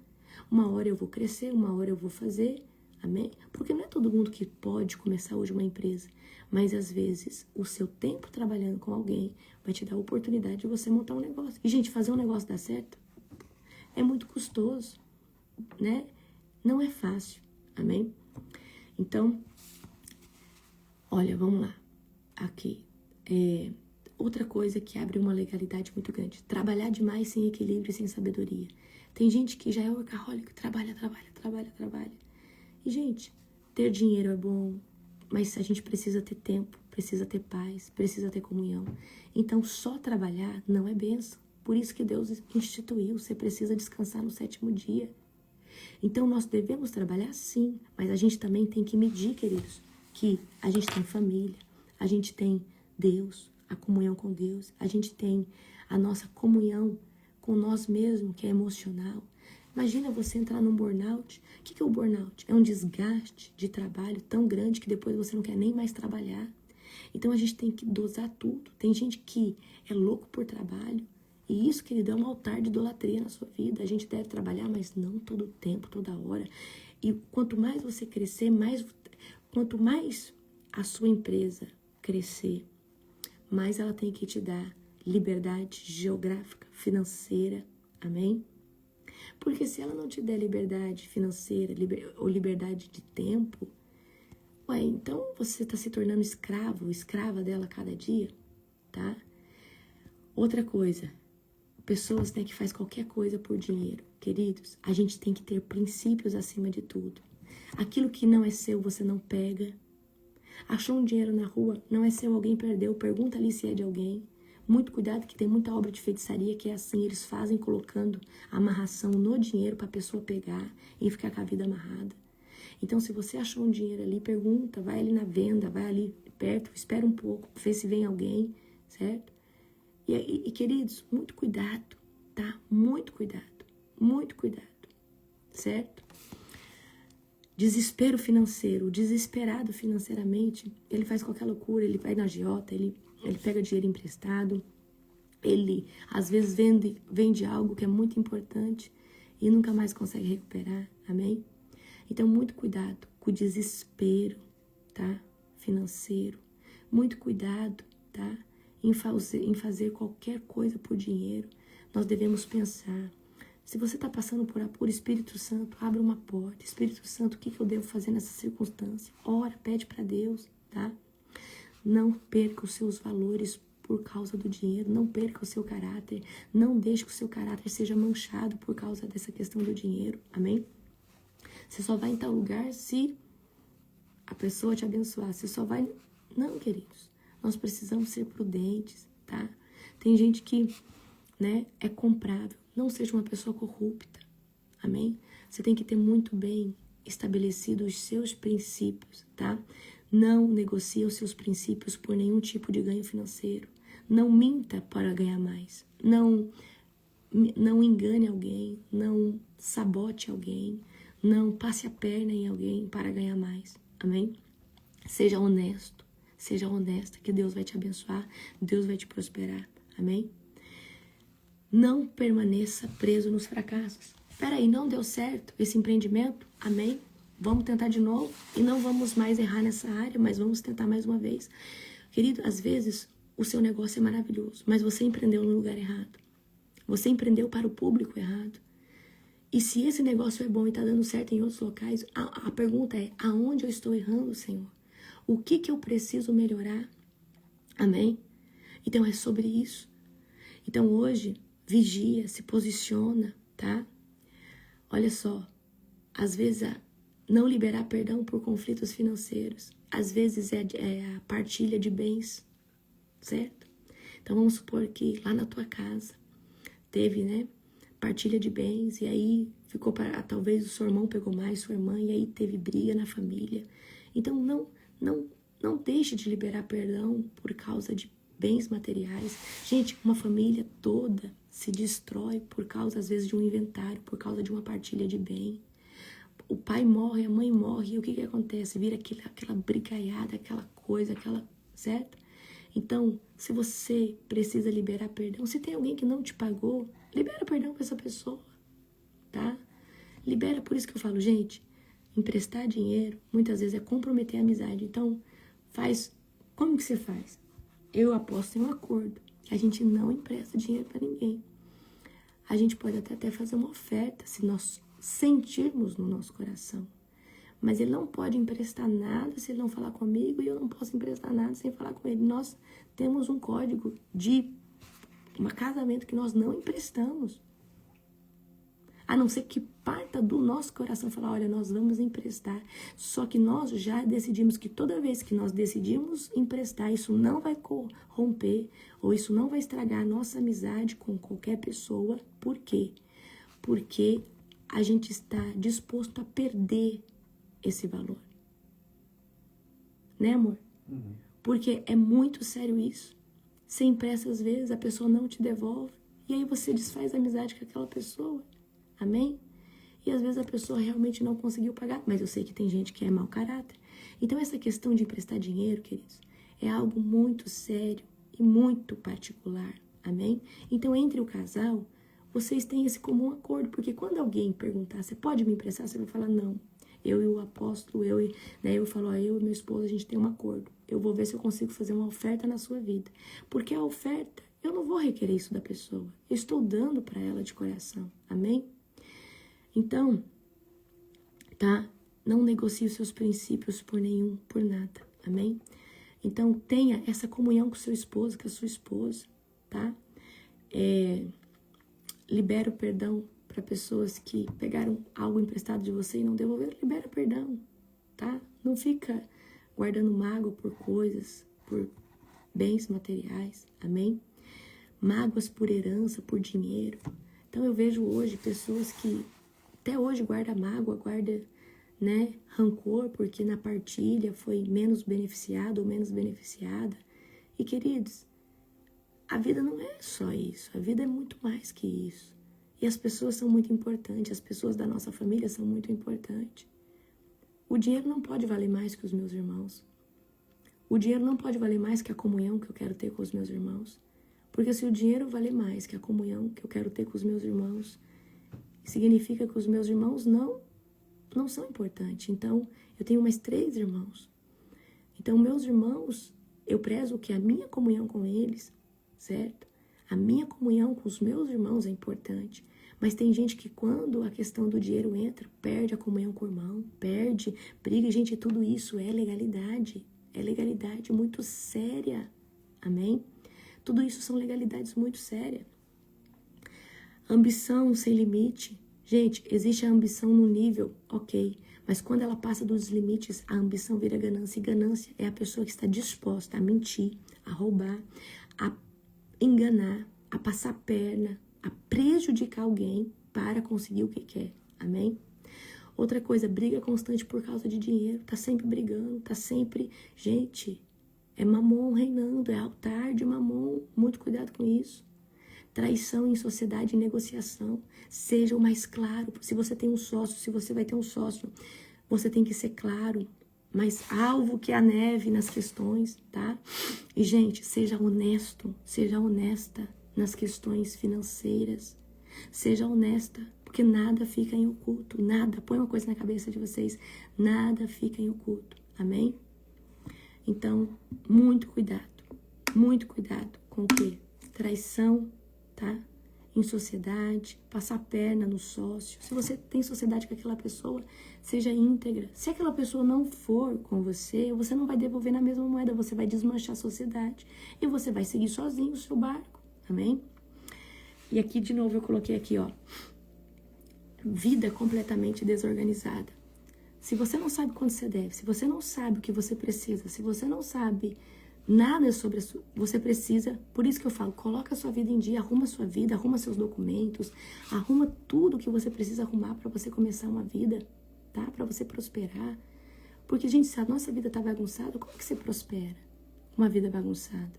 Uma hora eu vou crescer, uma hora eu vou fazer, amém? Porque não é todo mundo que pode começar hoje uma empresa, mas às vezes o seu tempo trabalhando com alguém vai te dar a oportunidade de você montar um negócio. E, gente, fazer um negócio dar certo é muito custoso, né? Não é fácil, amém? Então, olha, vamos lá. Aqui, outra coisa que abre uma legalidade muito grande. Trabalhar demais sem equilíbrio e sem sabedoria. Tem gente que já é workaholic, trabalha. E, gente, ter dinheiro é bom, mas a gente precisa ter tempo, precisa ter paz, precisa ter comunhão. Então, só trabalhar não é bênção. Por isso que Deus instituiu, você precisa descansar no 7º dia. Então, nós devemos trabalhar sim, mas a gente também tem que medir, queridos, que a gente tem família, a gente tem Deus, a comunhão com Deus, a gente tem a nossa comunhão com nós mesmos, que é emocional. Imagina você entrar num burnout. O que é o burnout? É um desgaste de trabalho tão grande que depois você não quer nem mais trabalhar. Então, a gente tem que dosar tudo. Tem gente que é louco por trabalho, e isso, querido, é um altar de idolatria na sua vida. A gente deve trabalhar, mas não todo o tempo, toda hora. E quanto mais você crescer, quanto mais a sua empresa crescer, mais ela tem que te dar liberdade geográfica, financeira. Amém? Porque se ela não te der liberdade financeira ou liberdade de tempo, ué, então você está se tornando escravo, escrava dela cada dia, tá? Outra coisa, pessoas, né, que faz qualquer coisa por dinheiro. Queridos, a gente tem que ter princípios acima de tudo. Aquilo que não é seu, você não pega. Achou um dinheiro na rua, não é seu, alguém perdeu, pergunta ali se é de alguém. Muito cuidado que tem muita obra de feitiçaria que é assim, eles fazem colocando amarração no dinheiro para a pessoa pegar e ficar com a vida amarrada. Então, se você achou um dinheiro ali, pergunta, vai ali na venda, vai ali perto, espera um pouco, vê se vem alguém, certo? E queridos, muito cuidado, tá? Muito cuidado, certo? Desespero financeiro, o desesperado financeiramente, ele faz qualquer loucura, ele vai na agiota, ele pega dinheiro emprestado, ele às vezes vende algo que é muito importante e nunca mais consegue recuperar, amém? Então, muito cuidado com o desespero, tá? Financeiro, muito cuidado, tá? Em fazer qualquer coisa por dinheiro. Nós devemos pensar, se você está passando por apuro, Espírito Santo, abre uma porta. Espírito Santo, o que eu devo fazer nessa circunstância? Ora, pede para Deus, tá? Não perca os seus valores por causa do dinheiro. Não perca o seu caráter. Não deixe que o seu caráter seja manchado por causa dessa questão do dinheiro. Amém? Você só vai em tal lugar se a pessoa te abençoar. Você só vai... Não, queridos. Nós precisamos ser prudentes, tá? Tem gente que, né, é comprável. Não seja uma pessoa corrupta. Amém? Você tem que ter muito bem estabelecidos os seus princípios, tá? Não negocie os seus princípios por nenhum tipo de ganho financeiro. Não minta para ganhar mais. Não engane alguém. Não sabote alguém. Não passe a perna em alguém para ganhar mais. Amém? Seja honesto. Seja honesta, que Deus vai te abençoar. Deus vai te prosperar. Amém? Não permaneça preso nos fracassos. Peraí, não deu certo esse empreendimento? Amém? Vamos tentar de novo e não vamos mais errar nessa área, mas vamos tentar mais uma vez. Querido, às vezes o seu negócio é maravilhoso, mas você empreendeu no lugar errado. Você empreendeu para o público errado. E se esse negócio é bom e está dando certo em outros locais, a pergunta é, aonde eu estou errando, Senhor? O que eu preciso melhorar? Amém? Então é sobre isso. Então hoje, vigia, se posiciona, tá? Olha só, às vezes não liberar perdão por conflitos financeiros, às vezes é a partilha de bens, certo? Então vamos supor que lá na tua casa teve, né, partilha de bens e aí ficou para talvez o seu irmão pegou mais sua irmã e aí teve briga na família. Então não deixe de liberar perdão por causa de bens materiais. Gente, uma família toda se destrói por causa, às vezes, de um inventário, por causa de uma partilha de bem. O pai morre, a mãe morre, e o que acontece? Vira aquela brigaiada, aquela coisa, certo? Então, se você precisa liberar perdão, se tem alguém que não te pagou, libera perdão para essa pessoa, tá? Libera, por isso que eu falo, gente, emprestar dinheiro, muitas vezes é comprometer a amizade. Então, como que você faz? Eu aposto em um acordo, que a gente não empresta dinheiro para ninguém. A gente pode até fazer uma oferta, se nós sentirmos no nosso coração. Mas ele não pode emprestar nada se ele não falar comigo e eu não posso emprestar nada sem falar com ele. Nós temos um código de um casamento que nós não emprestamos. A não ser que parta do nosso coração falar, olha, nós vamos emprestar. Só que nós já decidimos que toda vez que nós decidimos emprestar, isso não vai corromper ou isso não vai estragar a nossa amizade com qualquer pessoa. Por quê? Porque a gente está disposto a perder esse valor. Né, amor? Uhum. Porque é muito sério isso. Você empresta às vezes, a pessoa não te devolve e aí você desfaz a amizade com aquela pessoa. Amém? E às vezes a pessoa realmente não conseguiu pagar, mas eu sei que tem gente que é mau caráter. Então essa questão de emprestar dinheiro, queridos, é algo muito sério e muito particular. Amém? Então entre o casal, vocês têm esse comum acordo, porque quando alguém perguntar, você pode me emprestar? Você vai falar, não. Eu e o apóstolo, eu falo, eu e meu esposo, a gente tem um acordo. Eu vou ver se eu consigo fazer uma oferta na sua vida. Porque a oferta, eu não vou requerer isso da pessoa. Eu estou dando para ela de coração. Amém? Então, tá? Não negocie os seus princípios por nada. Amém? Então, tenha essa comunhão com seu esposo, com a sua esposa, tá? Libera o perdão para pessoas que pegaram algo emprestado de você e não devolveram. Libera perdão, tá? Não fica guardando mágoa por coisas, por bens materiais, amém? Mágoas por herança, por dinheiro. Então, eu vejo hoje pessoas que até hoje guardam mágoa, guardam, né, rancor, porque na partilha foi menos beneficiado ou menos beneficiada. E, queridos, a vida não é só isso, a vida é muito mais que isso. E as pessoas são muito importantes, as pessoas da nossa família são muito importantes. O dinheiro não pode valer mais que os meus irmãos. O dinheiro não pode valer mais que a comunhão que eu quero ter com os meus irmãos. Porque se o dinheiro valer mais que a comunhão que eu quero ter com os meus irmãos, significa que os meus irmãos não são importantes. Então, eu tenho mais 3 irmãos. Então, meus irmãos, eu prezo que a minha comunhão com eles, certo? A minha comunhão com os meus irmãos é importante. Mas tem gente que quando a questão do dinheiro entra, perde a comunhão com o irmão, perde, briga. Gente, tudo isso é legalidade. É legalidade muito séria. Amém? Tudo isso são legalidades muito sérias. Ambição sem limite. Gente, existe a ambição no nível, ok. Mas quando ela passa dos limites, a ambição vira ganância. E ganância é a pessoa que está disposta a mentir, a roubar, a enganar, a passar perna, a prejudicar alguém para conseguir o que quer. Amém? Outra coisa, briga constante por causa de dinheiro. Tá sempre brigando, tá sempre... Gente, é mamon reinando, é altar de mamon. Muito cuidado com isso. Traição em sociedade e negociação. Seja o mais claro. Se você tem um sócio, se você vai ter um sócio, você tem que ser claro, mais alvo que a neve nas questões, tá? E, gente, seja honesto, seja honesta nas questões financeiras. Seja honesta, porque nada fica em oculto, nada. Põe uma coisa na cabeça de vocês, nada fica em oculto, amém? Então, muito cuidado com o quê? Traição, tá? Em sociedade, passar perna no sócio. Se você tem sociedade com aquela pessoa, seja íntegra. Se aquela pessoa não for com você, você não vai devolver na mesma moeda, você vai desmanchar a sociedade e você vai seguir sozinho o seu barco, amém? E aqui, de novo, eu coloquei aqui, ó, vida completamente desorganizada. Se você não sabe quanto você deve, se você não sabe o que você precisa, se você não sabe nada sobre você precisa, por isso que eu falo, coloca a sua vida em dia, arruma a sua vida, arruma seus documentos, arruma tudo que você precisa arrumar para você começar uma vida, tá? Para você prosperar. Porque, gente, se a nossa vida tá bagunçada, como que você prospera? Uma vida bagunçada.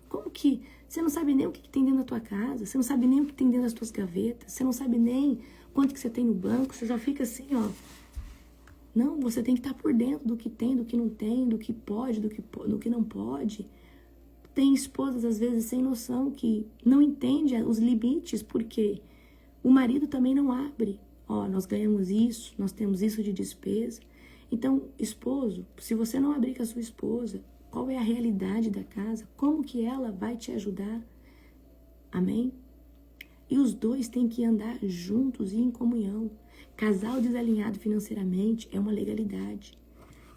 Como que você não sabe nem o que tem dentro da tua casa, você não sabe nem o que tem dentro das tuas gavetas, você não sabe nem quanto que você tem no banco, você já fica assim, ó. Não, você tem que estar por dentro do que tem, do que não tem, do que pode, do que não pode. Tem esposas, às vezes, sem noção, que não entende os limites, porque o marido também não abre. Ó, nós ganhamos isso, nós temos isso de despesa. Então, esposo, se você não abrir com a sua esposa, qual é a realidade da casa? Como que ela vai te ajudar? Amém? E os dois têm que andar juntos e em comunhão. Casal desalinhado financeiramente é uma legalidade.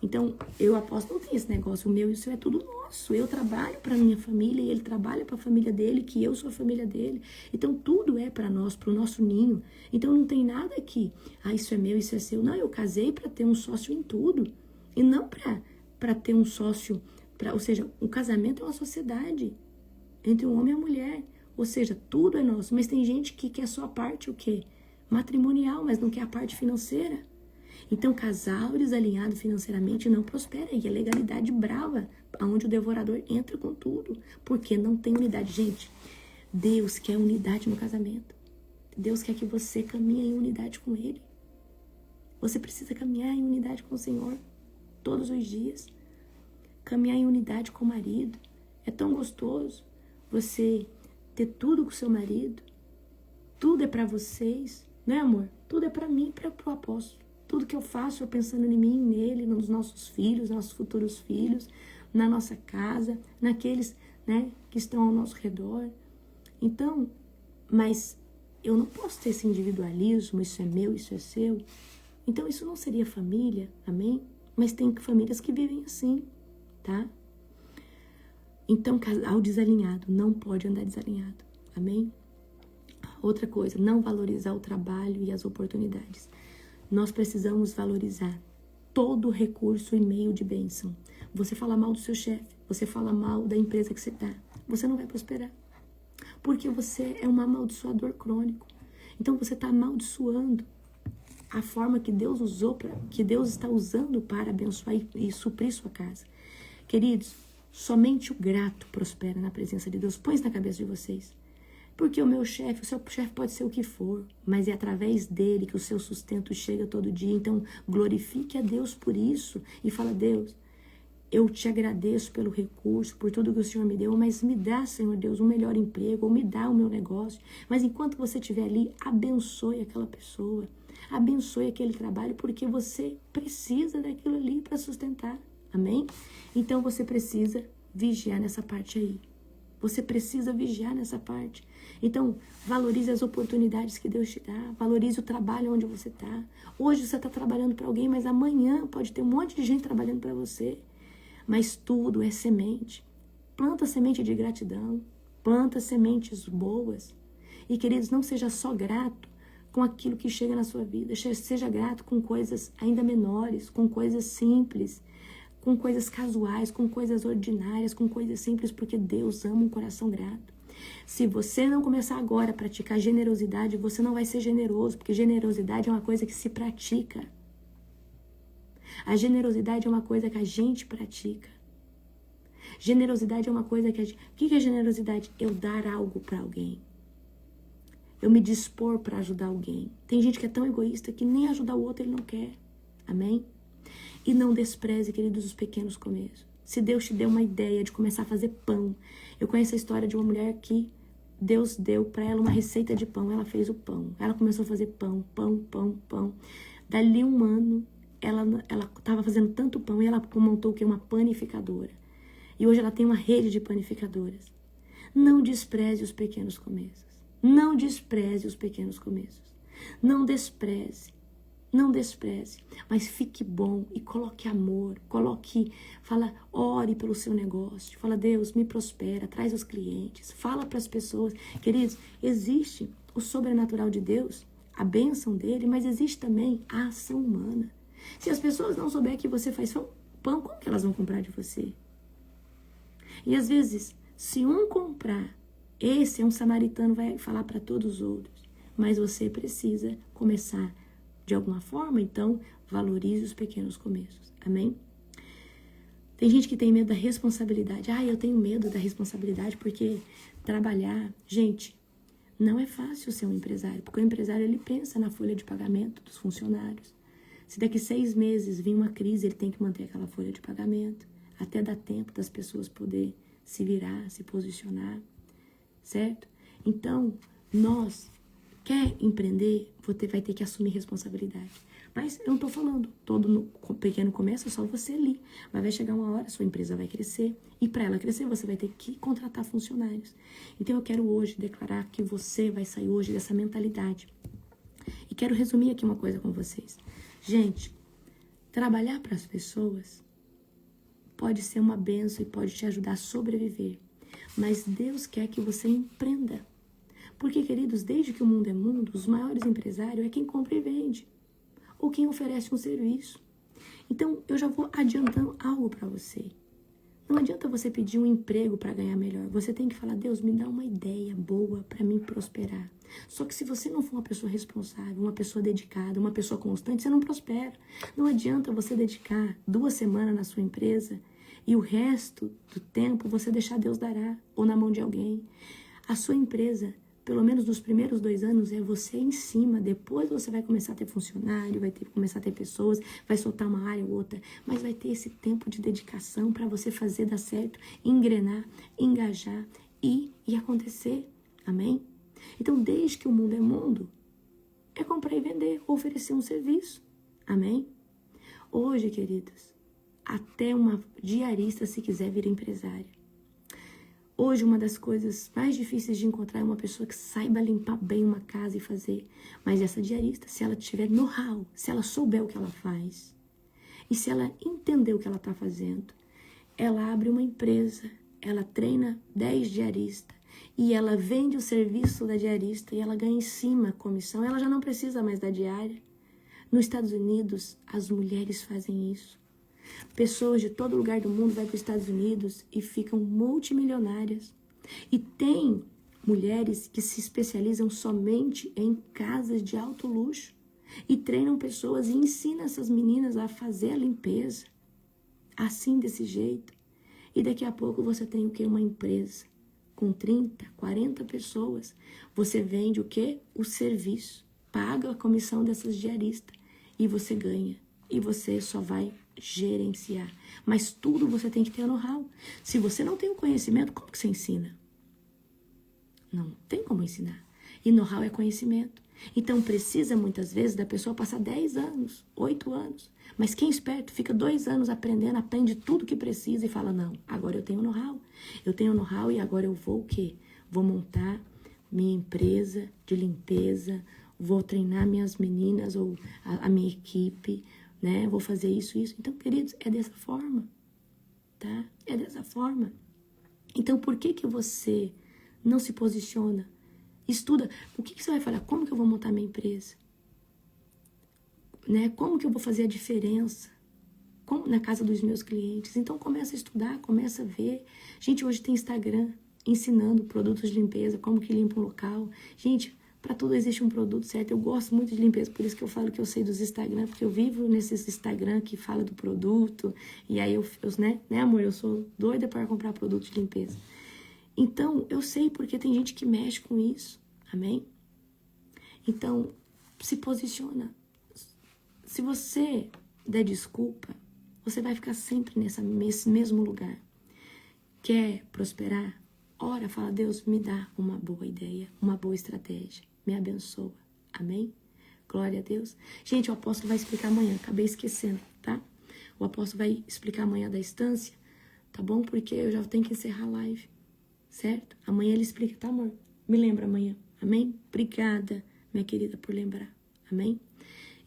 Então, eu aposto, não tem esse negócio, o meu e o seu é tudo nosso. Eu trabalho para minha família e ele trabalha para a família dele, que eu sou a família dele. Então, tudo é para nós, para o nosso ninho. Então, não tem nada que, isso é meu, isso é seu. Não, eu casei para ter um sócio em tudo. E não para ter um sócio, ou seja, um casamento é uma sociedade entre um homem e uma mulher. Ou seja, tudo é nosso. Mas tem gente que quer só a parte, o quê? Matrimonial, mas não quer a parte financeira. Então, casal desalinhado financeiramente não prospera. E a legalidade brava, onde o devorador entra com tudo. Porque não tem unidade. Gente, Deus quer unidade no casamento. Deus quer que você caminhe em unidade com Ele. Você precisa caminhar em unidade com o Senhor todos os dias. Caminhar em unidade com o marido. É tão gostoso você ter tudo com o seu marido. Tudo é para vocês, né, amor? Tudo é para mim e para o apóstolo. Tudo que eu faço é pensando em mim, nele, nos nossos filhos, nossos futuros filhos, na nossa casa, naqueles, né, que estão ao nosso redor. Então, mas eu não posso ter esse individualismo, isso é meu, isso é seu. Então isso não seria família, amém? Mas tem famílias que vivem assim, tá? Então, casal desalinhado não pode andar desalinhado, amém? Outra coisa, não valorizar o trabalho e as oportunidades. Nós precisamos valorizar todo recurso e meio de bênção. Você fala mal do seu chefe, você fala mal da empresa que você está, você não vai prosperar. Porque você é um amaldiçoador crônico. Então você está amaldiçoando a forma que Deus usou, que Deus está usando para abençoar e suprir sua casa. Queridos, somente o grato prospera na presença de Deus. Põe isso na cabeça de vocês. Porque o meu chefe, o seu chefe pode ser o que for, mas é através dele que o seu sustento chega todo dia. Então, glorifique a Deus por isso e fala: Deus, eu te agradeço pelo recurso, por tudo que o Senhor me deu, mas me dá, Senhor Deus, um melhor emprego, ou me dá o meu negócio. Mas enquanto você estiver ali, abençoe aquela pessoa, abençoe aquele trabalho, porque você precisa daquilo ali para sustentar. Amém? Então, você precisa vigiar nessa parte aí. Você precisa vigiar nessa parte. Então, valorize as oportunidades que Deus te dá. Valorize o trabalho onde você está. Hoje você está trabalhando para alguém, mas amanhã pode ter um monte de gente trabalhando para você. Mas tudo é semente. Planta semente de gratidão. Planta sementes boas. E, queridos, não seja só grato com aquilo que chega na sua vida. Seja grato com coisas ainda menores, com coisas simples, com coisas casuais, com coisas ordinárias, com coisas simples, porque Deus ama um coração grato. Se você não começar agora a praticar generosidade, você não vai ser generoso, porque generosidade é uma coisa que se pratica. A generosidade é uma coisa que a gente pratica. Generosidade é uma coisa que a gente... O que é generosidade? Eu dar algo para alguém. Eu me dispor para ajudar alguém. Tem gente que é tão egoísta que nem ajudar o outro ele não quer. Amém? E não despreze, queridos, os pequenos começos. Se Deus te deu uma ideia de começar a fazer pão. Eu conheço a história de uma mulher que Deus deu para ela uma receita de pão. Ela fez o pão. Ela começou a fazer pão. Dali um ano, ela estava fazendo tanto pão e ela montou o quê? Uma panificadora. E hoje ela tem uma rede de panificadoras. Não despreze os pequenos começos. Não despreze os pequenos começos. Não despreze. Não despreze, mas fique bom e coloque amor, ore pelo seu negócio, fala: Deus, me prospera, traz os clientes, fala para as pessoas. Queridos, existe o sobrenatural de Deus, a bênção dele, mas existe também a ação humana. Se as pessoas não souberem que você faz pão, como que elas vão comprar de você? E às vezes, se um comprar, esse é um samaritano, vai falar para todos os outros, mas você precisa começar de alguma forma. Então, valorize os pequenos começos. Amém? Tem gente que tem medo da responsabilidade. Eu tenho medo da responsabilidade porque trabalhar... Gente, não é fácil ser um empresário, porque o empresário, ele pensa na folha de pagamento dos funcionários. Se daqui 6 meses vir uma crise, ele tem que manter aquela folha de pagamento, até dar tempo das pessoas poder se virar, se posicionar, certo? Então, quer empreender, você vai ter que assumir responsabilidade. Mas eu não estou falando, todo no pequeno começo é só você ali. Mas vai chegar uma hora, sua empresa vai crescer. E para ela crescer, você vai ter que contratar funcionários. Então eu quero hoje declarar que você vai sair hoje dessa mentalidade. E quero resumir aqui uma coisa com vocês. Gente, trabalhar para as pessoas pode ser uma bênção e pode te ajudar a sobreviver. Mas Deus quer que você empreenda. Porque, queridos, desde que o mundo é mundo, os maiores empresários é quem compra e vende, ou quem oferece um serviço. Então, eu já vou adiantando algo para você. Não adianta você pedir um emprego para ganhar melhor. Você tem que falar: Deus, me dá uma ideia boa para mim prosperar. Só que se você não for uma pessoa responsável, uma pessoa dedicada, uma pessoa constante, você não prospera. Não adianta você dedicar 2 semanas na sua empresa e o resto do tempo você deixar Deus dará, ou na mão de alguém. A sua empresa, pelo menos nos primeiros 2 anos, é você em cima. Depois você vai começar a ter funcionário, começar a ter pessoas, vai soltar uma área ou outra, mas vai ter esse tempo de dedicação para você fazer dar certo, engrenar, engajar e acontecer. Amém? Então, desde que o mundo é mundo, é comprar e vender, oferecer um serviço. Amém? Hoje, queridos, até uma diarista, se quiser, vira empresária. Hoje, uma das coisas mais difíceis de encontrar é uma pessoa que saiba limpar bem uma casa e fazer. Mas essa diarista, se ela tiver know-how, se ela souber o que ela faz, e se ela entender o que ela está fazendo, ela abre uma empresa, ela treina 10 diaristas, e ela vende o serviço da diarista, e ela ganha em cima a comissão, ela já não precisa mais da diária. Nos Estados Unidos, as mulheres fazem isso. Pessoas de todo lugar do mundo vão para os Estados Unidos e ficam multimilionárias. E tem mulheres que se especializam somente em casas de alto luxo e treinam pessoas e ensinam essas meninas a fazer a limpeza. Assim, desse jeito. E daqui a pouco você tem o quê? Uma empresa com 30, 40 pessoas. Você vende o quê? O serviço. Paga a comissão dessas diaristas e você ganha. E você só vai gerenciar. Mas tudo você tem que ter know-how. Se você não tem o conhecimento, como que você ensina? Não tem como ensinar. E know-how é conhecimento. Então precisa muitas vezes da pessoa passar 10 anos, 8 anos. Mas quem é esperto fica 2 anos aprendendo, aprende tudo que precisa e fala, não, agora eu tenho know-how. Eu tenho know-how e agora eu vou o quê? Vou montar minha empresa de limpeza, vou treinar minhas meninas ou a minha equipe, né? Vou fazer isso. Então, queridos, é dessa forma, tá? É dessa forma. Então, por que você não se posiciona? Estuda. O que você vai falar? Como que eu vou montar minha empresa? Né? Como que eu vou fazer a diferença? Como na casa dos meus clientes? Então, começa a estudar, começa a ver. Gente, hoje tem Instagram ensinando produtos de limpeza, como que limpa um local. Gente, para tudo existe um produto certo. Eu gosto muito de limpeza, por isso que eu falo que eu sei dos Instagram, porque eu vivo nesses Instagram que fala do produto. E aí, né, amor? Eu sou doida para comprar produto de limpeza. Então, eu sei porque tem gente que mexe com isso. Amém? Então, se posiciona. Se você der desculpa, você vai ficar sempre nesse mesmo lugar. Quer prosperar? Ora, fala, Deus, me dá uma boa ideia, uma boa estratégia. Me abençoa. Amém? Glória a Deus. Gente, o apóstolo vai explicar amanhã. Acabei esquecendo, tá? O apóstolo vai explicar amanhã da estância, tá bom? Porque eu já tenho que encerrar a live, certo? Amanhã ele explica, tá, amor? Me lembra amanhã. Amém? Obrigada, minha querida, por lembrar. Amém?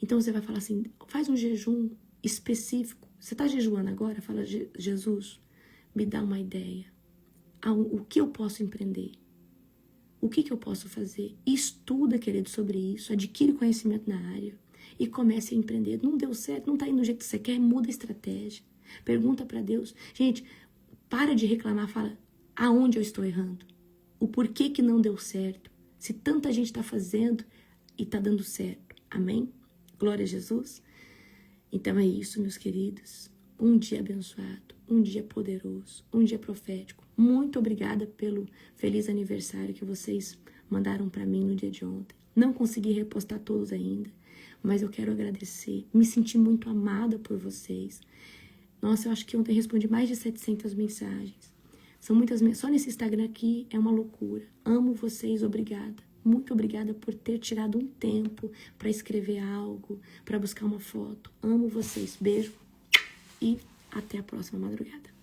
Então você vai falar assim, faz um jejum específico. Você tá jejuando agora? Fala, Jesus, me dá uma ideia. O que eu posso empreender? O que eu posso fazer? Estuda, querido, sobre isso. Adquire conhecimento na área. E comece a empreender. Não deu certo, não tá indo do jeito que você quer, muda a estratégia. Pergunta para Deus. Gente, para de reclamar, fala, aonde eu estou errando? O porquê que não deu certo? Se tanta gente está fazendo e está dando certo. Amém? Glória a Jesus. Então é isso, meus queridos. Um dia abençoado, um dia poderoso, um dia profético. Muito obrigada pelo feliz aniversário que vocês mandaram para mim no dia de ontem. Não consegui repostar todos ainda, mas eu quero agradecer. Me senti muito amada por vocês. Nossa, eu acho que ontem respondi mais de 700 mensagens. São muitas mensagens. Só nesse Instagram aqui é uma loucura. Amo vocês, obrigada. Muito obrigada por ter tirado um tempo para escrever algo, para buscar uma foto. Amo vocês. Beijo e até a próxima madrugada.